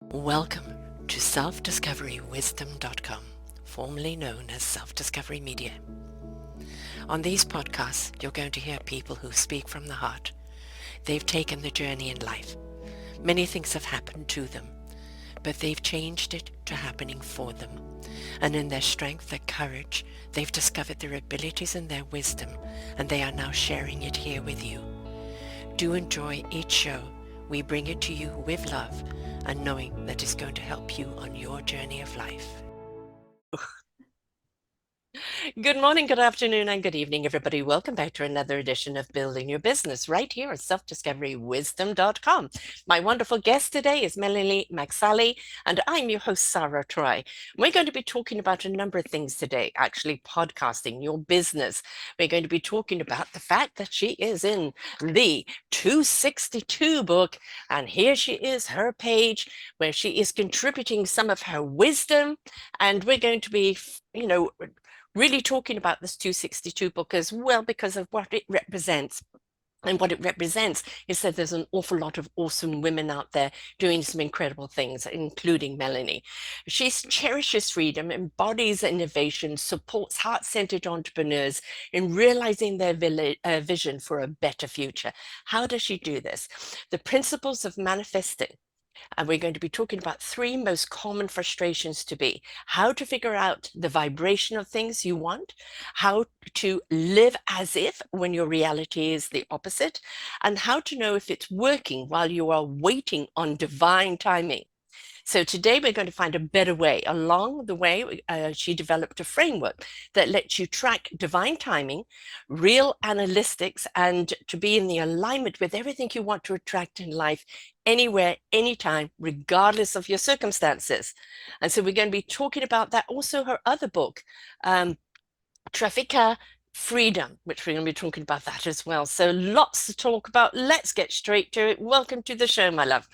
Welcome to selfdiscoverywisdom.com, formerly known as Self-Discovery Media. On these podcasts, you're going to hear people who speak from the heart. They've taken the journey in life. Many things have happened to them, but they've changed it to happening for them. And in their strength, their courage, they've discovered their abilities and their wisdom, and they are now sharing it here with you. Do enjoy each show. We bring it to you with love and knowing that it's going to help you on your journey of life. Good morning, good afternoon, and good evening, everybody. Welcome back to another edition of Building Your Business right here at selfdiscoverywisdom.com. My wonderful guest today is Melanie, McSally, and I'm your host, Sarah Troy. We're going to be talking about a number of things today, actually podcasting, your business. We're going to be talking about the fact that she is in the 262 book, and here she is, her page, where she is contributing some of her wisdom, and we're going to be, really talking about this 262 book as well because of what it represents. And what it represents is that there's an awful lot of awesome women out there doing some incredible things, including Melanie. She cherishes freedom, embodies innovation, supports heart-centered entrepreneurs in realizing their vision for a better future. How does she do this? The principles of manifesting. And we're going to be talking about three most common frustrations to be: how to figure out the vibration of things you want, how to live as if when your reality is the opposite, and how to know if it's working while you are waiting on divine timing. So today we're going to find a better way. Along the way, she developed a framework that lets you track divine timing, real analytics, and to be in the alignment with everything you want to attract in life, anywhere, anytime, regardless of your circumstances. And so we're going to be talking about that. Also, her other book, Traffica Freedom, which we're going to be talking about that as well. So lots to talk about. Let's get straight to it. Welcome to the show, my love.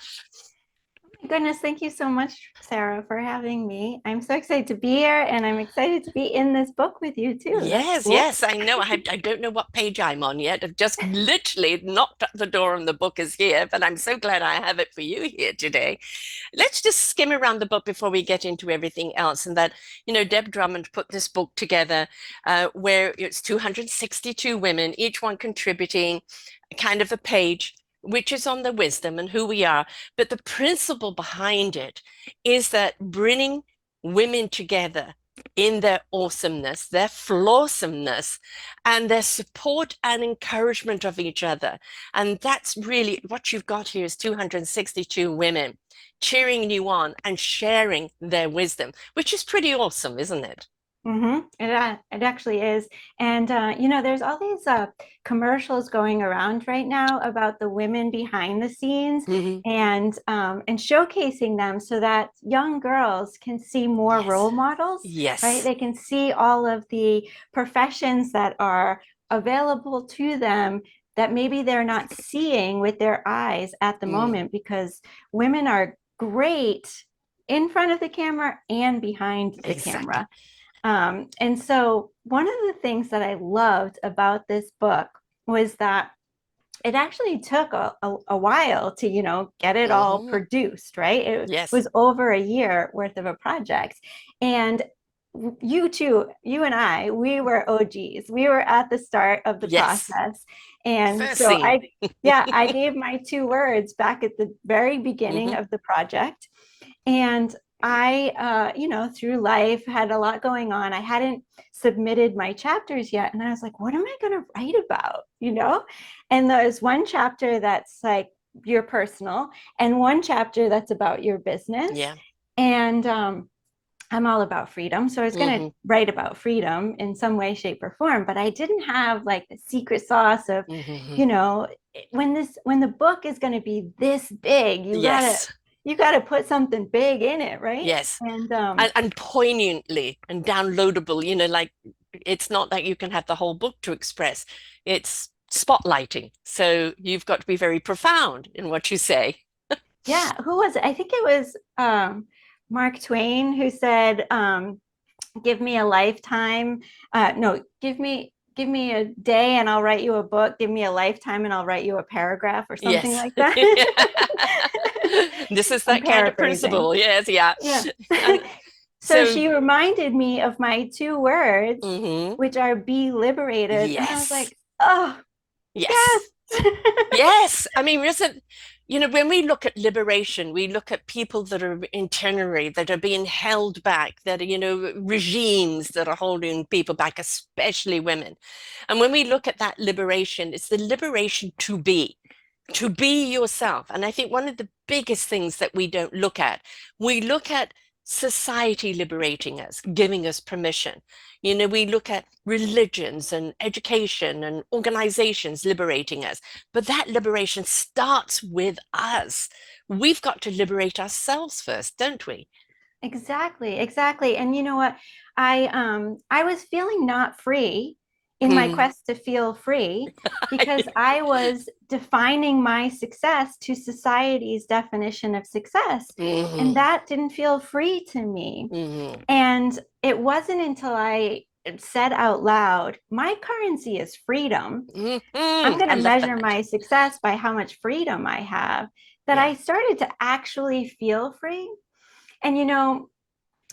Goodness, thank you so much, Sarah, for having me. I'm so excited to be here, and I'm excited to be in this book with you too. Yes, Cool. yes, I know. I don't know what page I'm on yet. I've just literally knocked at the door and the book is here, but I'm so glad I have it for you here today. Let's just skim around the book before we get into everything else. And that, Deb Drummond put this book together where it's 262 women, each one contributing kind of a page, which is on the wisdom and who we are. But the principle behind it is that bringing women together in their awesomeness, their flawsomeness, and their support and encouragement of each other. And that's really what you've got here is 262 women cheering you on and sharing their wisdom, which is pretty awesome, isn't it? It actually is. And, there's all these commercials going around right now about the women behind the scenes Mm-hmm. and showcasing them so that young girls can see more Yes. role models, right? Yes. They can see all of the professions that are available to them that maybe they're not seeing with their eyes at the Mm. moment, because women are great in front of the camera and behind the Exactly. camera. And so one of the things that I loved about this book was that it actually took a while to, get it all Mm-hmm. produced, right? It Yes. was over a year worth of a project. And you too, you and I, we were OGs. We were at the start of the Yes. process. And First so scene. I gave my 2 words back at the very beginning Mm-hmm. of the project. And I, through life had a lot going on. I hadn't submitted my chapters yet. And I was like, what am I going to write about? And there's one chapter that's like your personal, and one chapter that's about your business. Yeah. And I'm all about freedom. So I was going to Mm-hmm. write about freedom in some way, shape, or form, but I didn't have like the secret sauce of, Mm-hmm. you know, when the book is going to be this big, Yes. you gotta put something big in it, right? Yes. And And poignantly and downloadable, like it's not that you can have the whole book to express. It's spotlighting. So you've got to be very profound in what you say. yeah, who was it? I think it was Mark Twain who said, "Give me a lifetime. No, give me a day and I'll write you a book. Give me a lifetime and I'll write you a paragraph," or something Yes. like that. This is I'm that kind of paraphrasing. principle. Yes, yeah. Yeah. And So so, she reminded me of my two words, mhm. which are be liberated. And I was Yes, like, oh, yes. yes. Yes, I mean, isn't, when we look at liberation, we look at people that are internally, that are being held back, that are, regimes that are holding people back, especially women. And when we look at that liberation, it's the liberation to be yourself. And I think one of the biggest things that we don't look at, we look at society liberating us, giving us permission. We look at religions and education and organizations liberating us, but that liberation starts with us. We've got to liberate ourselves first, don't we? Exactly, exactly. And you know what? I was feeling not free in my Mm, quest to feel free because I was defining my success to society's definition of success. And mhm, that didn't feel free to me. mhm, And it wasn't until I said out loud, my currency is freedom. I'm mhm. going I to love measure that. my success by how much freedom I have, that Yeah. I started to actually feel free. And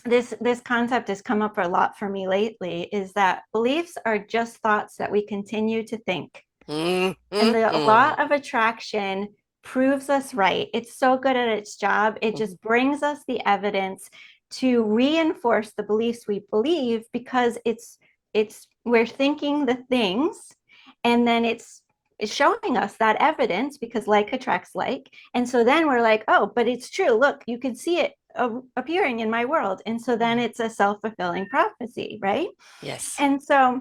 this concept has come up a lot for me lately, is that beliefs are just thoughts that we continue to think. Mm, And mm, the law mm, of attraction proves us right. It's so good at its job. It mhm. just brings us the evidence to reinforce the beliefs we believe, because it's we're thinking the things, and then it's showing us that evidence, because like attracts like. And so then we're like, oh, but it's true. Look, you can see it appearing in my world. And so then Mm. it's a self-fulfilling prophecy, right? Yes. And so,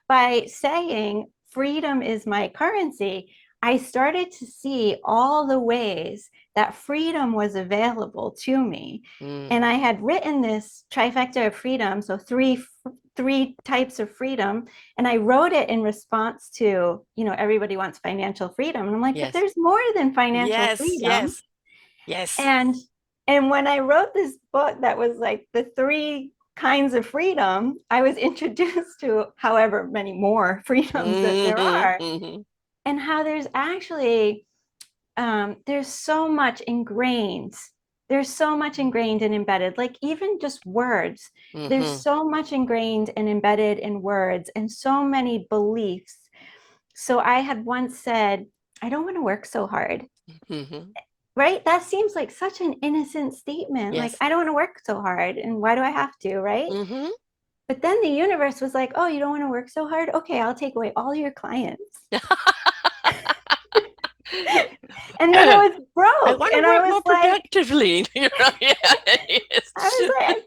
by saying freedom is my currency, I started to see all the ways that freedom was available to me. Mm, And I had written this trifecta of freedom, so three types of freedom, and I wrote it in response to, everybody wants financial freedom. And I'm like, but yes. there's more than financial Yes. freedom. Yes. Yes. And and when I wrote this book that was like the three kinds of freedom, I was introduced to however many more freedoms that there Mhm, are, mhm, and how there's actually there's so much ingrained. There's so much ingrained and embedded, like even just words. There's mhm, so much ingrained and embedded in words, and so many beliefs. So I had once said, I don't want to work so hard. mhm. Right? That seems like such an innocent statement. Like, Yes. I don't want to work so hard. And why do I have to? Right? Mhm. But then the universe was like, oh, you don't want to work so hard? Okay, I'll take away all your clients. And then I was I broke. want to And I work was more like, productively. Yeah, yes. I was like,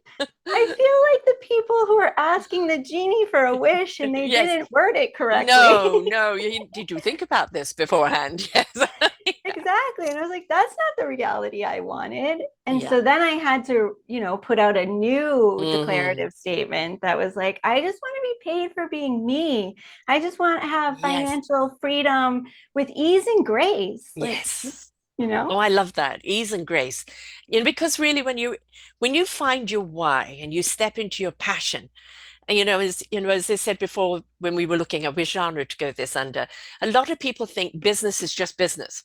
I feel like the people who are asking the genie for a wish and they Yes. didn't word it correctly. No, no. Did you think about this beforehand? Yes. Exactly. And I was like, that's not the reality I wanted. And Yeah. so then I had to, put out a new Hmm. declarative statement that was like, I just want to be paid for being me. I just want to have Yes. financial freedom with ease and grace. Like, Yes. you Oh, know? I love that. Ease and grace. Because really when you find your why and you step into your passion, and as I said before, when we were looking at which genre to go this under, a lot of people think business is just business.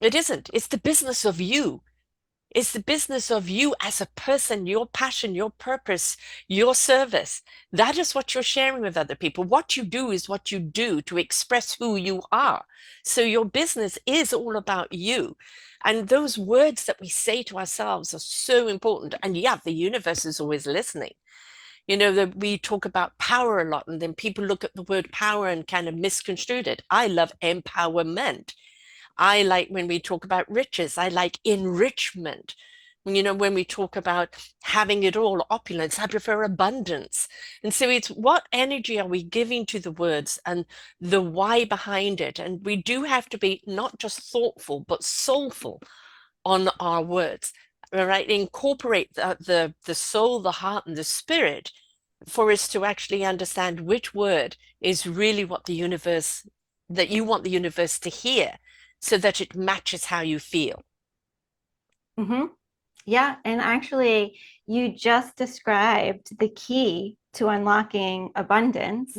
It isn't. It's the business of you. It's the business of you as a person, your passion, your purpose, your service. That is what you're sharing with other people. What you do is what you do to express who you are. So your business is all about you. And those words that we say to ourselves are so important. And yeah, the universe is always listening. That we talk about power a lot, and then people look at the word power and kind of misconstrued it. I love empowerment. I like when we talk about riches, I like enrichment. When we talk about having it all, opulence, I prefer abundance. And so it's what energy are we giving to the words and the why behind it. And we do have to be not just thoughtful, but soulful on our words. All right, incorporate the soul, the heart, and the spirit for us to actually understand which word is really what the universe that you want the universe to hear so that it matches how you feel. Mm-hmm. Yeah. And actually, you just described the key to unlocking abundance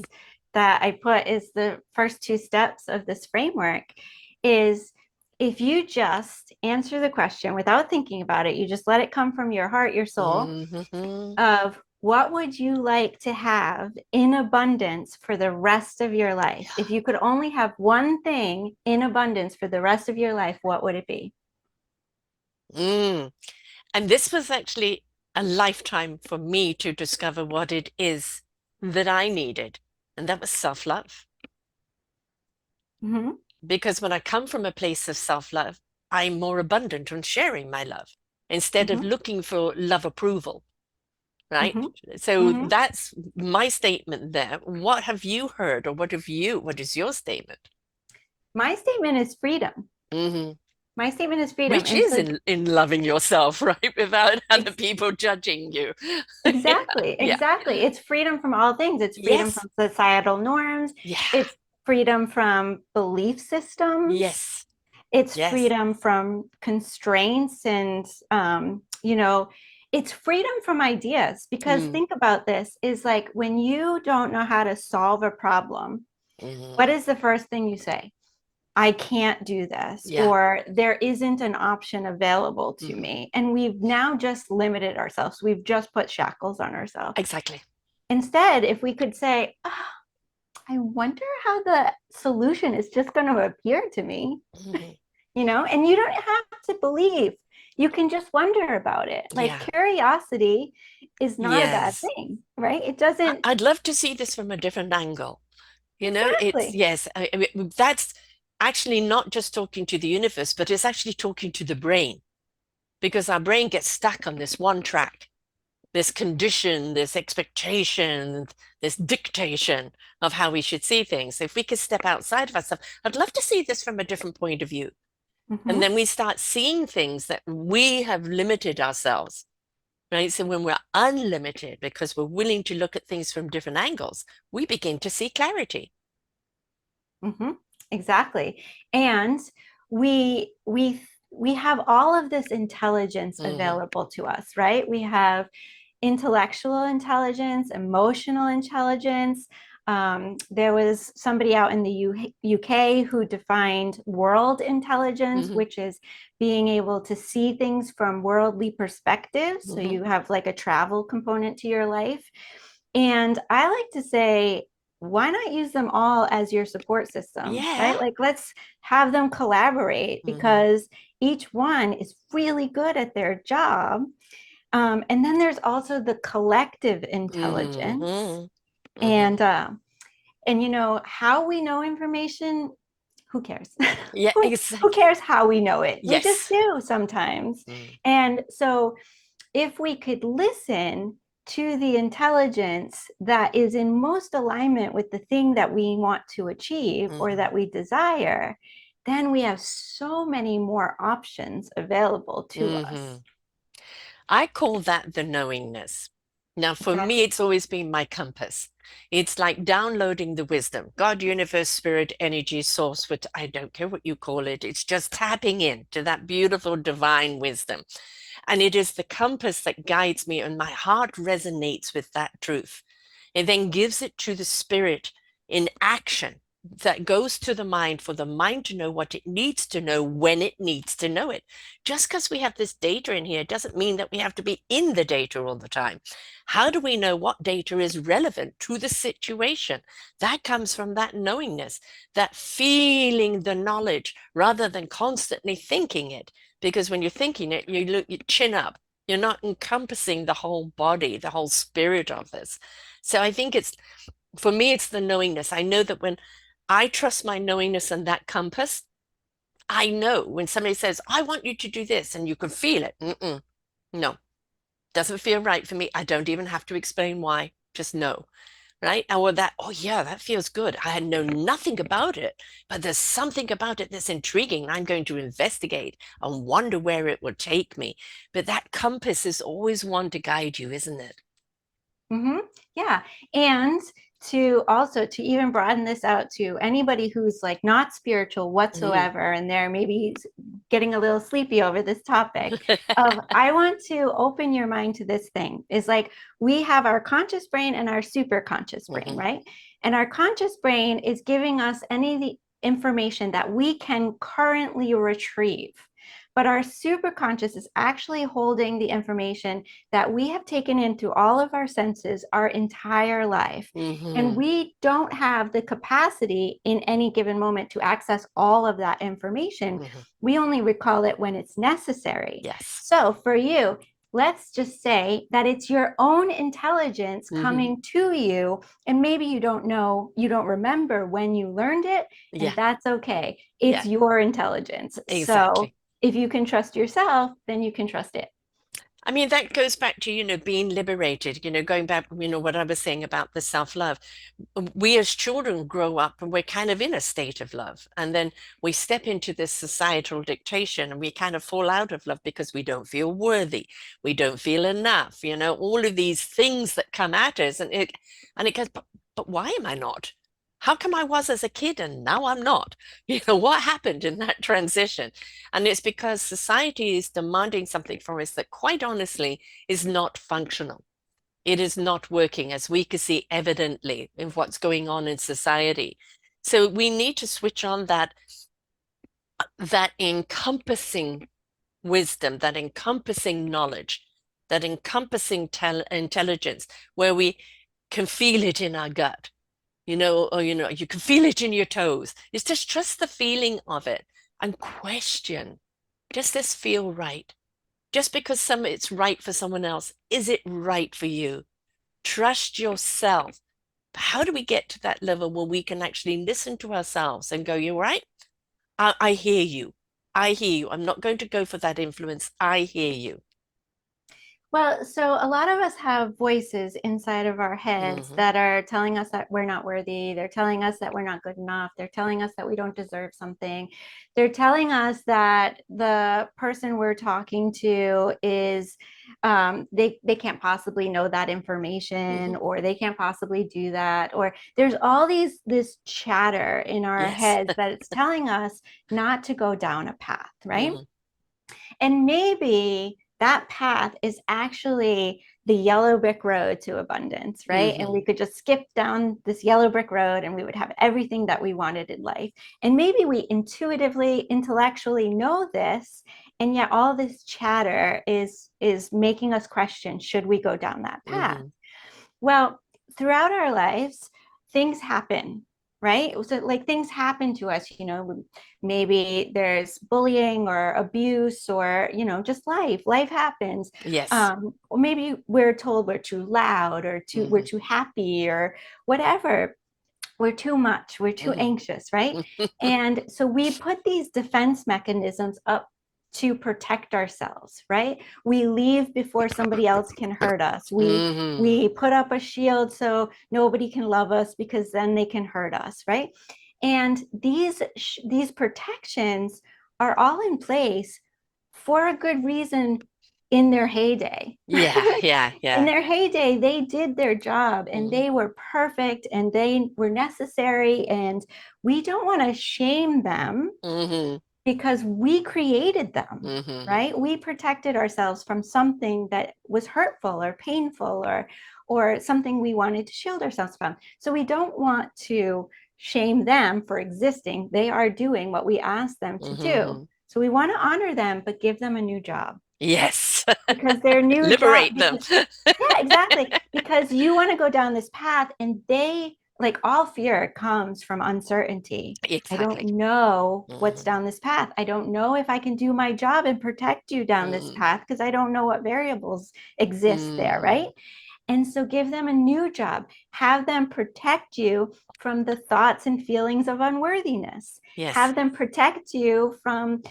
that I put is the first two steps of this framework is if you just answer the question without thinking about it, you just let it come from your heart, your soul, Mm-hmm. of what would you like to have in abundance for the rest of your life? If you could only have one thing in abundance for the rest of your life, what would it be? Mm. And this was actually a lifetime for me to discover what it is that I needed. And that was self-love. Mm-hmm, Because when I come from a place of self-love, I'm more abundant on sharing my love instead of mm-hmm, looking for love approval, right? mm-hmm, So mm-hmm. that's my statement there. What have you heard, or what is your statement? My statement is freedom. Hmm. My statement is freedom. Which And is so, in loving yourself, right? Without other ex- people judging you. Yeah. exactly, Yeah. exactly. It's freedom from all things. It's freedom Yes. from societal norms. Yeah. It's freedom from belief systems. Yes. It's Yes. freedom from constraints and it's freedom from ideas, because Mm. think about this, is like when you don't know how to solve a problem, what Hmm. is the first thing you say? I can't do this, Yeah. or there isn't an option available to Hmm. me. And we've now just limited ourselves. We've just put shackles on ourselves. Exactly. Instead, if we could say, oh, I wonder how the solution is just going to appear to me, Hmm. and you don't have to believe. You can just wonder about it. Like Yeah. curiosity is not a bad Yes. thing, right? It doesn't. I'd love to see this from a different angle. It's Exactly. yes, I mean, that's actually not just talking to the universe, but it's actually talking to the brain because our brain gets stuck on this one track, this condition, this expectation, this dictation of how we should see things. If we could step outside of ourselves, I'd love to see this from a different point of view. And Mm-hmm. then we start seeing things that we have limited ourselves, right? So when we're unlimited, because we're willing to look at things from different angles, we begin to see clarity. Mm-hmm. Exactly. And we have all of this intelligence Hmm. available to us, right? We have intellectual intelligence, emotional intelligence. There was somebody out in the UK who defined world intelligence, Hmm. which is being able to see things from worldly perspectives. So Hmm. you have like a travel component to your life. And I like to say, why not use them all as your support system, Yeah. right? Like, let's have them collaborate, Hmm. because each one is really good at their job. And then there's also the collective intelligence. Hmm. Hmm. And how we know information, who cares? Yeah, Who exactly. cares how we know it? We just Yes. do sometimes. Mm. And so if we could listen to the intelligence that is in most alignment with the thing that we want to achieve or Hmm. that we desire, then we have so many more options available to Hmm. us. I call that the knowingness. Now, for Okay. me, it's always been my compass. It's like downloading the wisdom, God, universe, spirit, energy, source, which I don't care what you call it. It's just tapping in to that beautiful divine wisdom. And it is the compass that guides me, and my heart resonates with that truth. It then gives it to the spirit in action that goes to the mind for the mind to know what it needs to know when it needs to know it. Just because we have this data in here doesn't mean that we have to be in the data all the time. How do we know what data is relevant to the situation? That comes from that knowingness, that feeling the knowledge rather than constantly thinking it. Because when you're thinking it, you look, you chin up. You're not encompassing the whole body, the whole spirit of this. So I think for me, it's the knowingness. I know that when I trust my knowingness and that compass, I know when somebody says, I want you to do this, and you can feel it. Mm-mm, no, doesn't feel right for me. I don't even have to explain why. Just know, right? And with that, oh yeah, that feels good. I had known nothing about it, but there's something about it that's intriguing. I'm going to investigate and wonder where it will take me. But that compass is always one to guide you, isn't it? Mm-hmm. Yeah. And to even broaden this out to anybody who's like not spiritual Mm. whatsoever, and they're maybe getting a little sleepy over this topic of, I want to open your mind to this thing, is like, we have our conscious brain and our super conscious brain, Hmm. right? And our conscious brain is giving us information that we can currently retrieve. But our superconscious is actually holding the information that we have taken in through all of our senses our entire life. And Mm-hmm. we don't have the capacity in any given moment to access all of that information. Mm-hmm. We only recall it when it's necessary. Yes. So for you, let's just say that it's your own intelligence Mm-hmm. coming to you, and maybe you don't know, you don't remember when you learned it, Yeah. and that's okay. Yeah. It's your intelligence. So Exactly. if you can trust yourself, then you can trust it. I mean, that goes back to, being liberated, going back, what I was saying about the self-love. We as children grow up and we're kind of in a state of love. And then we step into this societal dictation and we kind of fall out of love because we don't feel worthy. We don't feel enough, all of these things that come at us. And it goes, but why am I not? How come I was as a kid and now I'm not? What happened in that transition? And it's because society is demanding something from us that, quite honestly, is not functional. It is not working, as we can see evidently in what's going on in society. So we need to switch on that encompassing wisdom, that encompassing knowledge, that encompassing intelligence, where we can feel it in our gut, or you can feel it in your toes. It's just trust the feeling of it and question. Does this feel right? Just because it's right for someone else, is it right for you? Trust yourself. How do we get to that level where we can actually listen to ourselves and go, you're right? I hear you. I hear you. I'm not going to go for that influence. I hear you. Well, so a lot of us have voices inside of our heads Hmm. that are telling us that we're not worthy. They're telling us that we're not good enough. They're telling us that we don't deserve something. They're telling us that the person we're talking to is they can't possibly know that information, Hmm. or they can't possibly do that. Or there's all this chatter in our Yes. heads that it's telling us not to go down a path, right? Hmm. And maybe that path is actually the yellow brick road to abundance, right? And Hmm. we could just skip down this yellow brick road and we would have everything that we wanted in life. And maybe we intuitively, intellectually know this, and yet all this chatter is making us question, should we go down that path? Hmm. Well, throughout our lives, things happen, right? So, like, things happen to us, maybe there's bullying or abuse, or, just life. Life happens. Yes. Or maybe we're told we're too loud, or we're Hmm. too happy, or whatever. We're too much, we're too Hmm. anxious, right? And so we put these defense mechanisms up to protect ourselves, right? We leave before somebody else can hurt us. we Hmm. we put up a shield so nobody can love us, because then they can hurt us, right? And these protections are all in place for a good reason in their heyday. Yeah, yeah, In yeah. their heyday, they did their job and Hmm. they were perfect and they were necessary. And we don't want to shame them Hmm. because we created them, Hmm. right? We protected ourselves from something that was hurtful or painful, or something we wanted to shield ourselves from. So we don't want to shame them for existing. They are doing what we asked them to do. Hmm. So we want to honor them, but give them a new job, Yes. because their new job, Liberate them. because yeah, exactly, because you want to go down this path, and they, like, all fear comes from uncertainty. I don't Exactly. know what's Hmm. down this path. I don't know if I can do my job and protect you down this Hmm. path, because I don't know what variables exist there, Hmm. right? And so give them a new job. Have them protect you from the thoughts and feelings of unworthiness. Yes. Have them protect you from,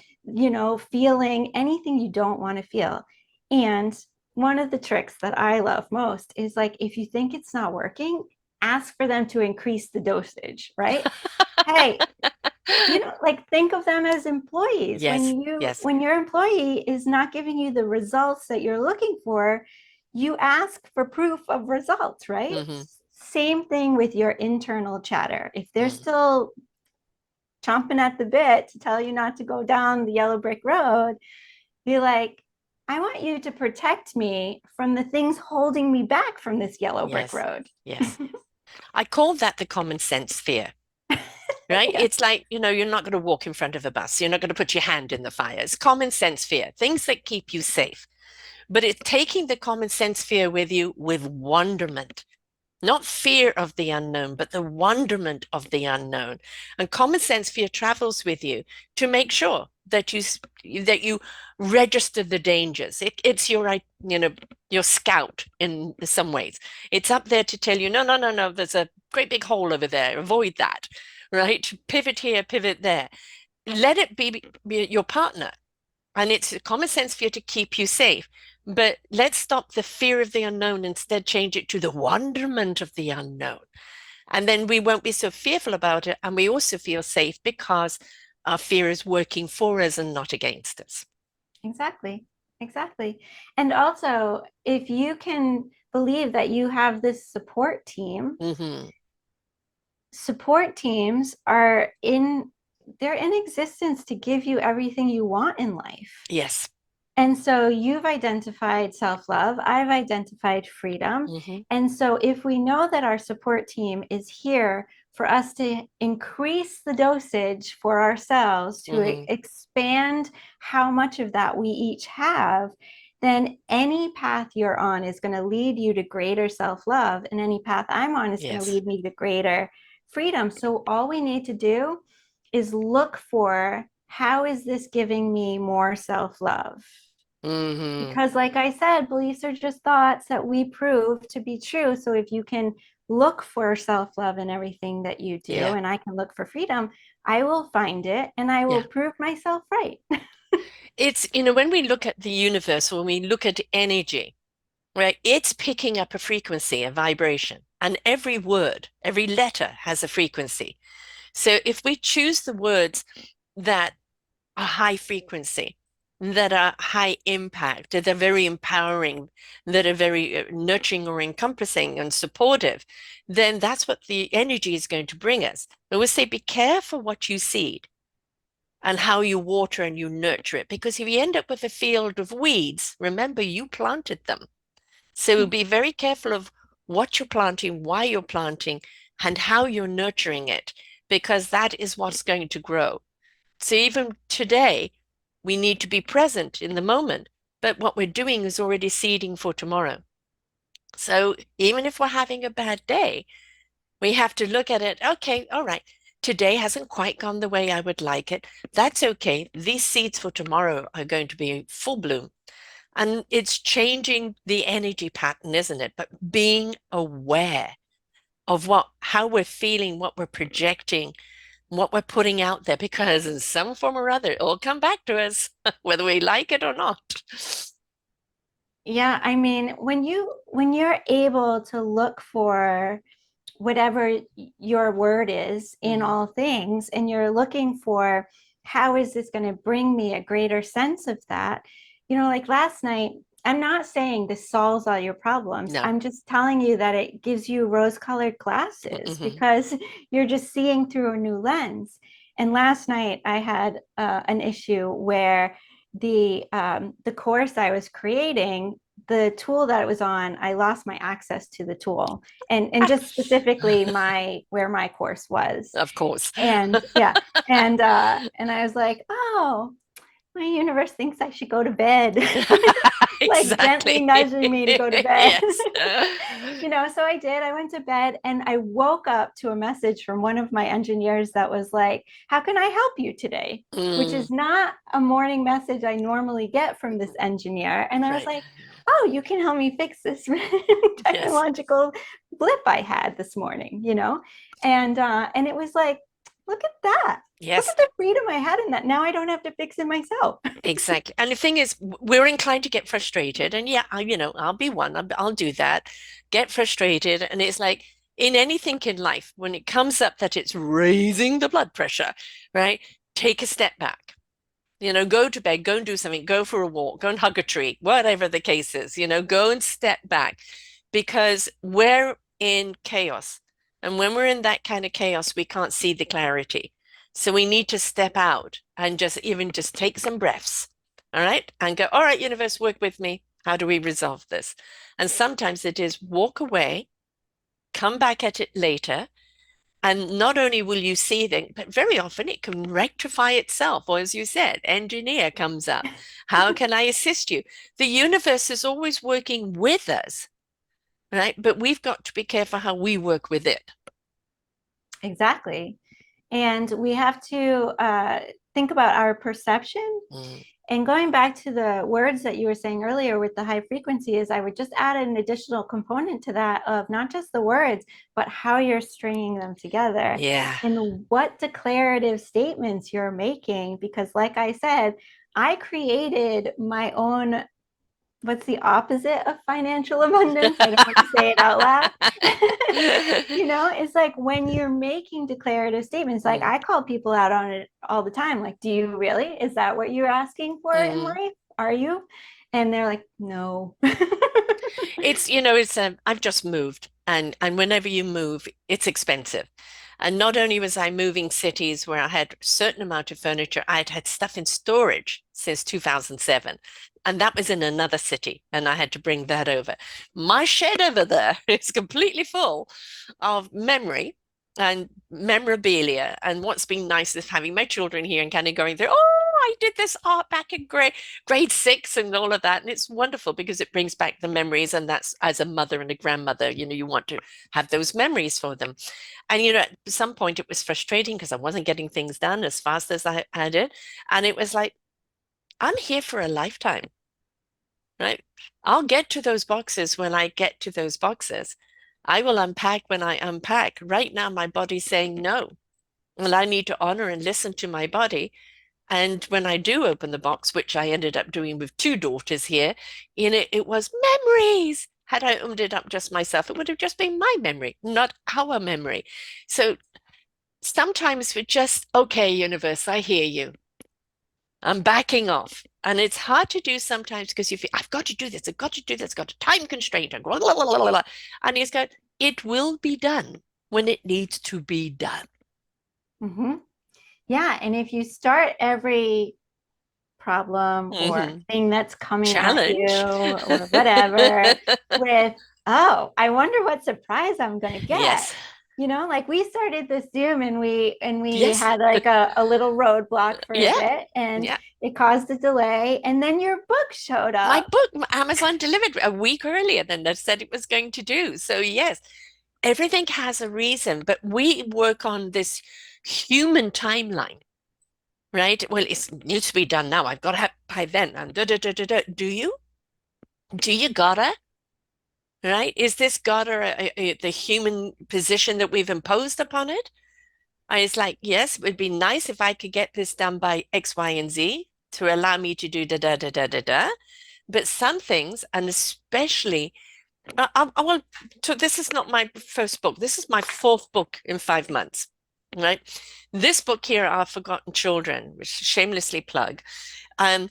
feeling anything you don't want to feel. And one of the tricks that I love most is, like, if you think it's not working, ask for them to increase the dosage, right? Hey, like, think of them as employees. when Yes. you Yes. when your employee is not giving you the results that you're looking for, you ask for proof of results, right? Hmm. Same thing with your internal chatter. If they're Hmm. still chomping at the bit to tell you not to go down the yellow brick road, be like, I want you to protect me from the things holding me back from this yellow brick Yes. road. Yes. I call that the common sense fear. right? Yeah, It's like, you're not going to walk in front of a bus. You're not going to put your hand in the fire. It's common sense fear, things that keep you safe. But it's taking the common sense fear with you with wonderment, not fear of the unknown, but the wonderment of the unknown. And common sense fear travels with you to make sure that you register the dangers. It's your scout in some ways. It's up there to tell you, no, no, no, no, there's a great big hole over there. Avoid that, right? Pivot here, pivot there. Let it be your partner. And it's a common sense fear to keep you safe. But let's stop the fear of the unknown, instead change it to the wonderment of the unknown. And then we won't be so fearful about it. And we also feel safe because our fear is working for us and not against us. exactly. Exactly. And also, if you can believe that you have this Mm-hmm. support teams are in they're in existence to give you everything you want in life. Yes. And so you've identified self love, I've identified freedom. Mm-hmm. And so if we know that our support team is here for us to increase the dosage for ourselves, to Mm-hmm. expand how much of that we each have, then any path you're on is going to lead you to greater self love. And any path I'm on is going to Yes. lead me to greater freedom. So all we need to do is look for, how is this giving me more self love? Mm-hmm. Because, like I said, beliefs are just thoughts that we prove to be true. So, if you can look for self love in everything that you do, Yeah. and I can look for freedom, I will find it and I will Yeah. prove myself right. It's, when we look at the universe, when we look at energy, right, it's picking up a frequency, a vibration, and every word, every letter has a frequency. So if we choose the words that are high frequency, that are high impact, that are very empowering, that are very nurturing or encompassing and supportive, then that's what the energy is going to bring us. I always say, be careful what you seed and how you water and you nurture it. Because if you end up with a field of weeds, remember you planted them. So be very careful of what you're planting, why you're planting, and how you're nurturing it, because that is what's going to grow. So even today, we need to be present in the moment, but what we're doing is already seeding for tomorrow. So even if we're having a bad day, we have to look at it. Okay, all right. Today hasn't quite gone the way I would like it. That's okay. These seeds for tomorrow are going to be full bloom. And it's changing the energy pattern, isn't it? But being aware of how we're feeling, what we're projecting, what we're putting out there, because in some form or other, it'll come back to us, whether we like it or not. Yeah, I mean, when you're able to look for whatever your word is in Mhm. all things, and you're looking for, how is this going to bring me a greater sense of that? Like last night, I'm not saying this solves all your problems. No. I'm just telling you that it gives you rose-colored glasses Mhm. because you're just seeing through a new lens. And last night I had an issue where the course I was creating, the tool that it was on, I lost my access to the tool, and just specifically where my course was. Of course. And yeah, and I was like, oh, my universe thinks I should go to bed. Like gently Exactly. nudging me to go to bed. Yes. So I did. I went to bed and I woke up to a message from one of my engineers that was like, how can I help you today? Which Mm, is not a morning message I normally get from this engineer. And I was right. like, oh, you can help me fix this Yes. technological blip I had this morning. And it was like, look at that. Look Yes. at the freedom I had in that. Now I don't have to fix it myself. Exactly. And the thing is, we're inclined to get frustrated. And yeah, I'll be one. I'll do that. Get frustrated. And it's like in anything in life, when it comes up that it's raising the blood pressure, right? Take a step back. Go to bed, go and do something, go for a walk, go and hug a tree, whatever the case is, go and step back because we're in chaos. And when we're in that kind of chaos, we can't see the clarity. So we need to step out and just take some breaths. All right. And go, all right, universe, work with me. How do we resolve this? And sometimes it is walk away, come back at it later, And not only will you see things, but very often it can rectify itself. Or as you said, engineer comes up. How can I assist you? The universe is always working with us, right? But we've got to be careful how we work with it. Exactly. And we have to think about our perception. Mm. And going back to the words that you were saying earlier with the high frequency, is I would just add an additional component to that of not just the words, but how you're stringing them together Yeah. and what declarative statements you're making. Because, like I said, I created my own, what's the opposite of financial abundance? I don't want to say it out loud. It's like when you're making declarative statements, like Mm, I call people out on it all the time. Like, do you really? Is that what you're asking for in mm. life? Are you? And they're like, no. I've just moved, and whenever you move, it's expensive. And not only was I moving cities where I had a certain amount of furniture, I'd had stuff in storage since 2007. And that was in another city, and I had to bring that over. My shed over there is completely full of memory and memorabilia. And what's been nice is having my children here and kind of going through, oh, I did this art back in grade 6 and all of that. And it's wonderful because it brings back the memories. And that's as a mother and a grandmother, you want to have those memories for them. And, at some point it was frustrating because I wasn't getting things done as fast as I had it. And it was like, I'm here for a lifetime, right? I'll get to those boxes when I get to those boxes. I will unpack when I unpack. Right now, my body's saying no. And I need to honor and listen to my body. And when I do open the box, which I ended up doing with two daughters here, in it was memories. Had I opened it up just myself, it would have just been my memory, not our memory. So sometimes we're just, okay, universe, I hear you. I'm backing off. And it's hard to do sometimes because you feel, I've got to do this, I've got to do this, I've got a time constraint. And blah, blah, blah, blah, blah. And he's going, it will be done when it needs to be done. Mm-hmm. Yeah. And if you start every problem or Mm-hmm. thing that's coming at you Challenge. or whatever with, oh, I wonder what surprise I'm going to get. Yes. Like we started this Zoom and we Yes. had like a little roadblock for a Yeah. bit and Yeah. it caused a delay. And then your book showed My up. book, Amazon delivered a week earlier than they said it was going to do. So, yes, everything has a reason, but we work on this human timeline, right? Well, it needs to be done now. I've got to have by then. And da, da, da, da, da. Do you? Do you gotta? Right? Is this gotta the human position that we've imposed upon it? It's like, yes, it would be nice if I could get this done by X, Y, and Z to allow me to do da da da da da da. But some things, and especially, I will. So this is not my first book. This is my fourth book in 5 months, right? This book here, Our Forgotten Children, which shamelessly plug, um,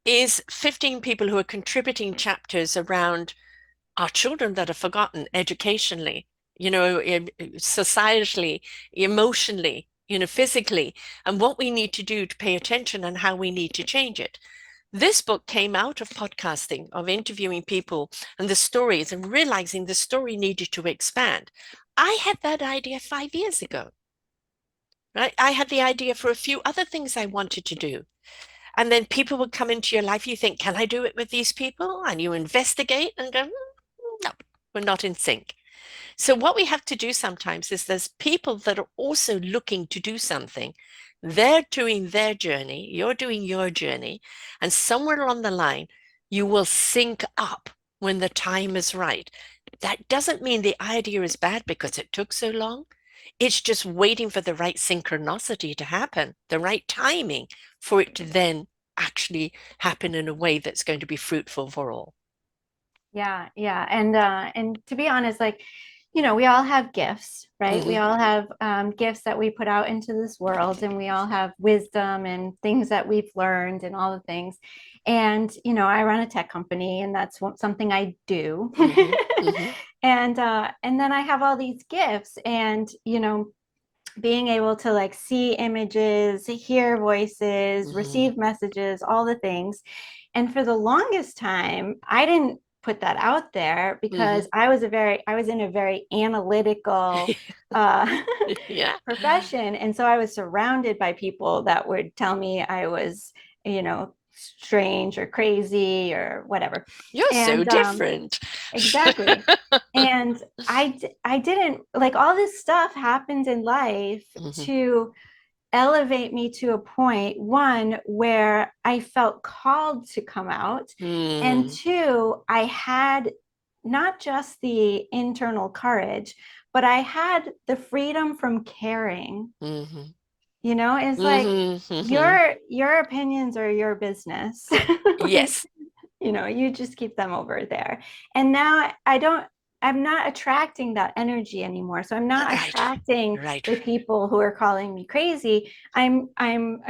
is 15 people who are contributing chapters around our children that are forgotten educationally, societally, emotionally, physically, and what we need to do to pay attention and how we need to change it. This book came out of podcasting, of interviewing people and the stories and realizing the story needed to expand. I had that idea 5 years ago, right? I had the idea for a few other things I wanted to do. And then people would come into your life. You think, can I do it with these people? And you investigate and go, no, we're not in sync. So what we have to do sometimes is there's people that are also looking to do something. They're doing their journey, you're doing your journey, and somewhere along the line, you will sync up when the time is right. That doesn't mean the idea is bad because it took so long. It's just waiting for the right synchronicity to happen, the right timing for it to then actually happen in a way that's going to be fruitful for all. Yeah, yeah. And to be honest, like, we all have gifts, right? We Mhm, all have gifts that we put out into this world, and we all have wisdom and things that we've learned and all the things. And, I run a tech company, and that's something I do. mhm, mhm, And then I have all these gifts, and, being able to like see images, hear voices, mhm. receive messages, all the things. And for the longest time, I didn't put that out there Hmm. because I was in a very analytical uh, Yeah. profession. And so I was surrounded by people that would tell me I was, strange or crazy or whatever. You're so And different. exactly. And I didn't like all this stuff happens in life Hmm. to elevate me to a point, one, where I felt called to come out, and Mm. two, I had not just the internal courage, but I had the freedom from caring. Hmm. It's like Hmm. Hmm. your opinions are your business. Like, Yes. you just keep them over there. And now I'm not attracting that energy anymore. So I'm not Right. attracting Right. the people who are calling me crazy. I'm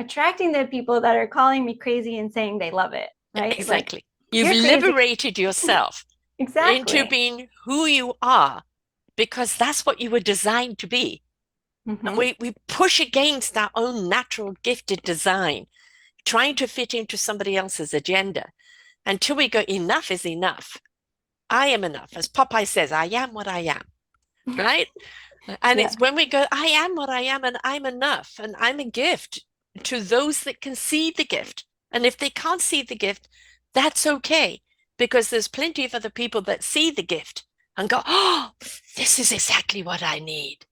attracting the people that are calling me crazy and saying they love it, right? Like, Exactly. You've you're crazy. liberated yourself into Exactly. being who you are because that's what you were designed to be. And Mm-hmm. we push against our own natural gifted design, trying to fit into somebody else's agenda until we go, enough is enough. I am enough. As Popeye says, I am what I am, right? And Yeah, it's when we go, I am what I am, and I'm enough, and I'm a gift to those that can see the gift. And if they can't see the gift, that's okay, because there's plenty of other people that see the gift and go, oh, this is exactly what I need,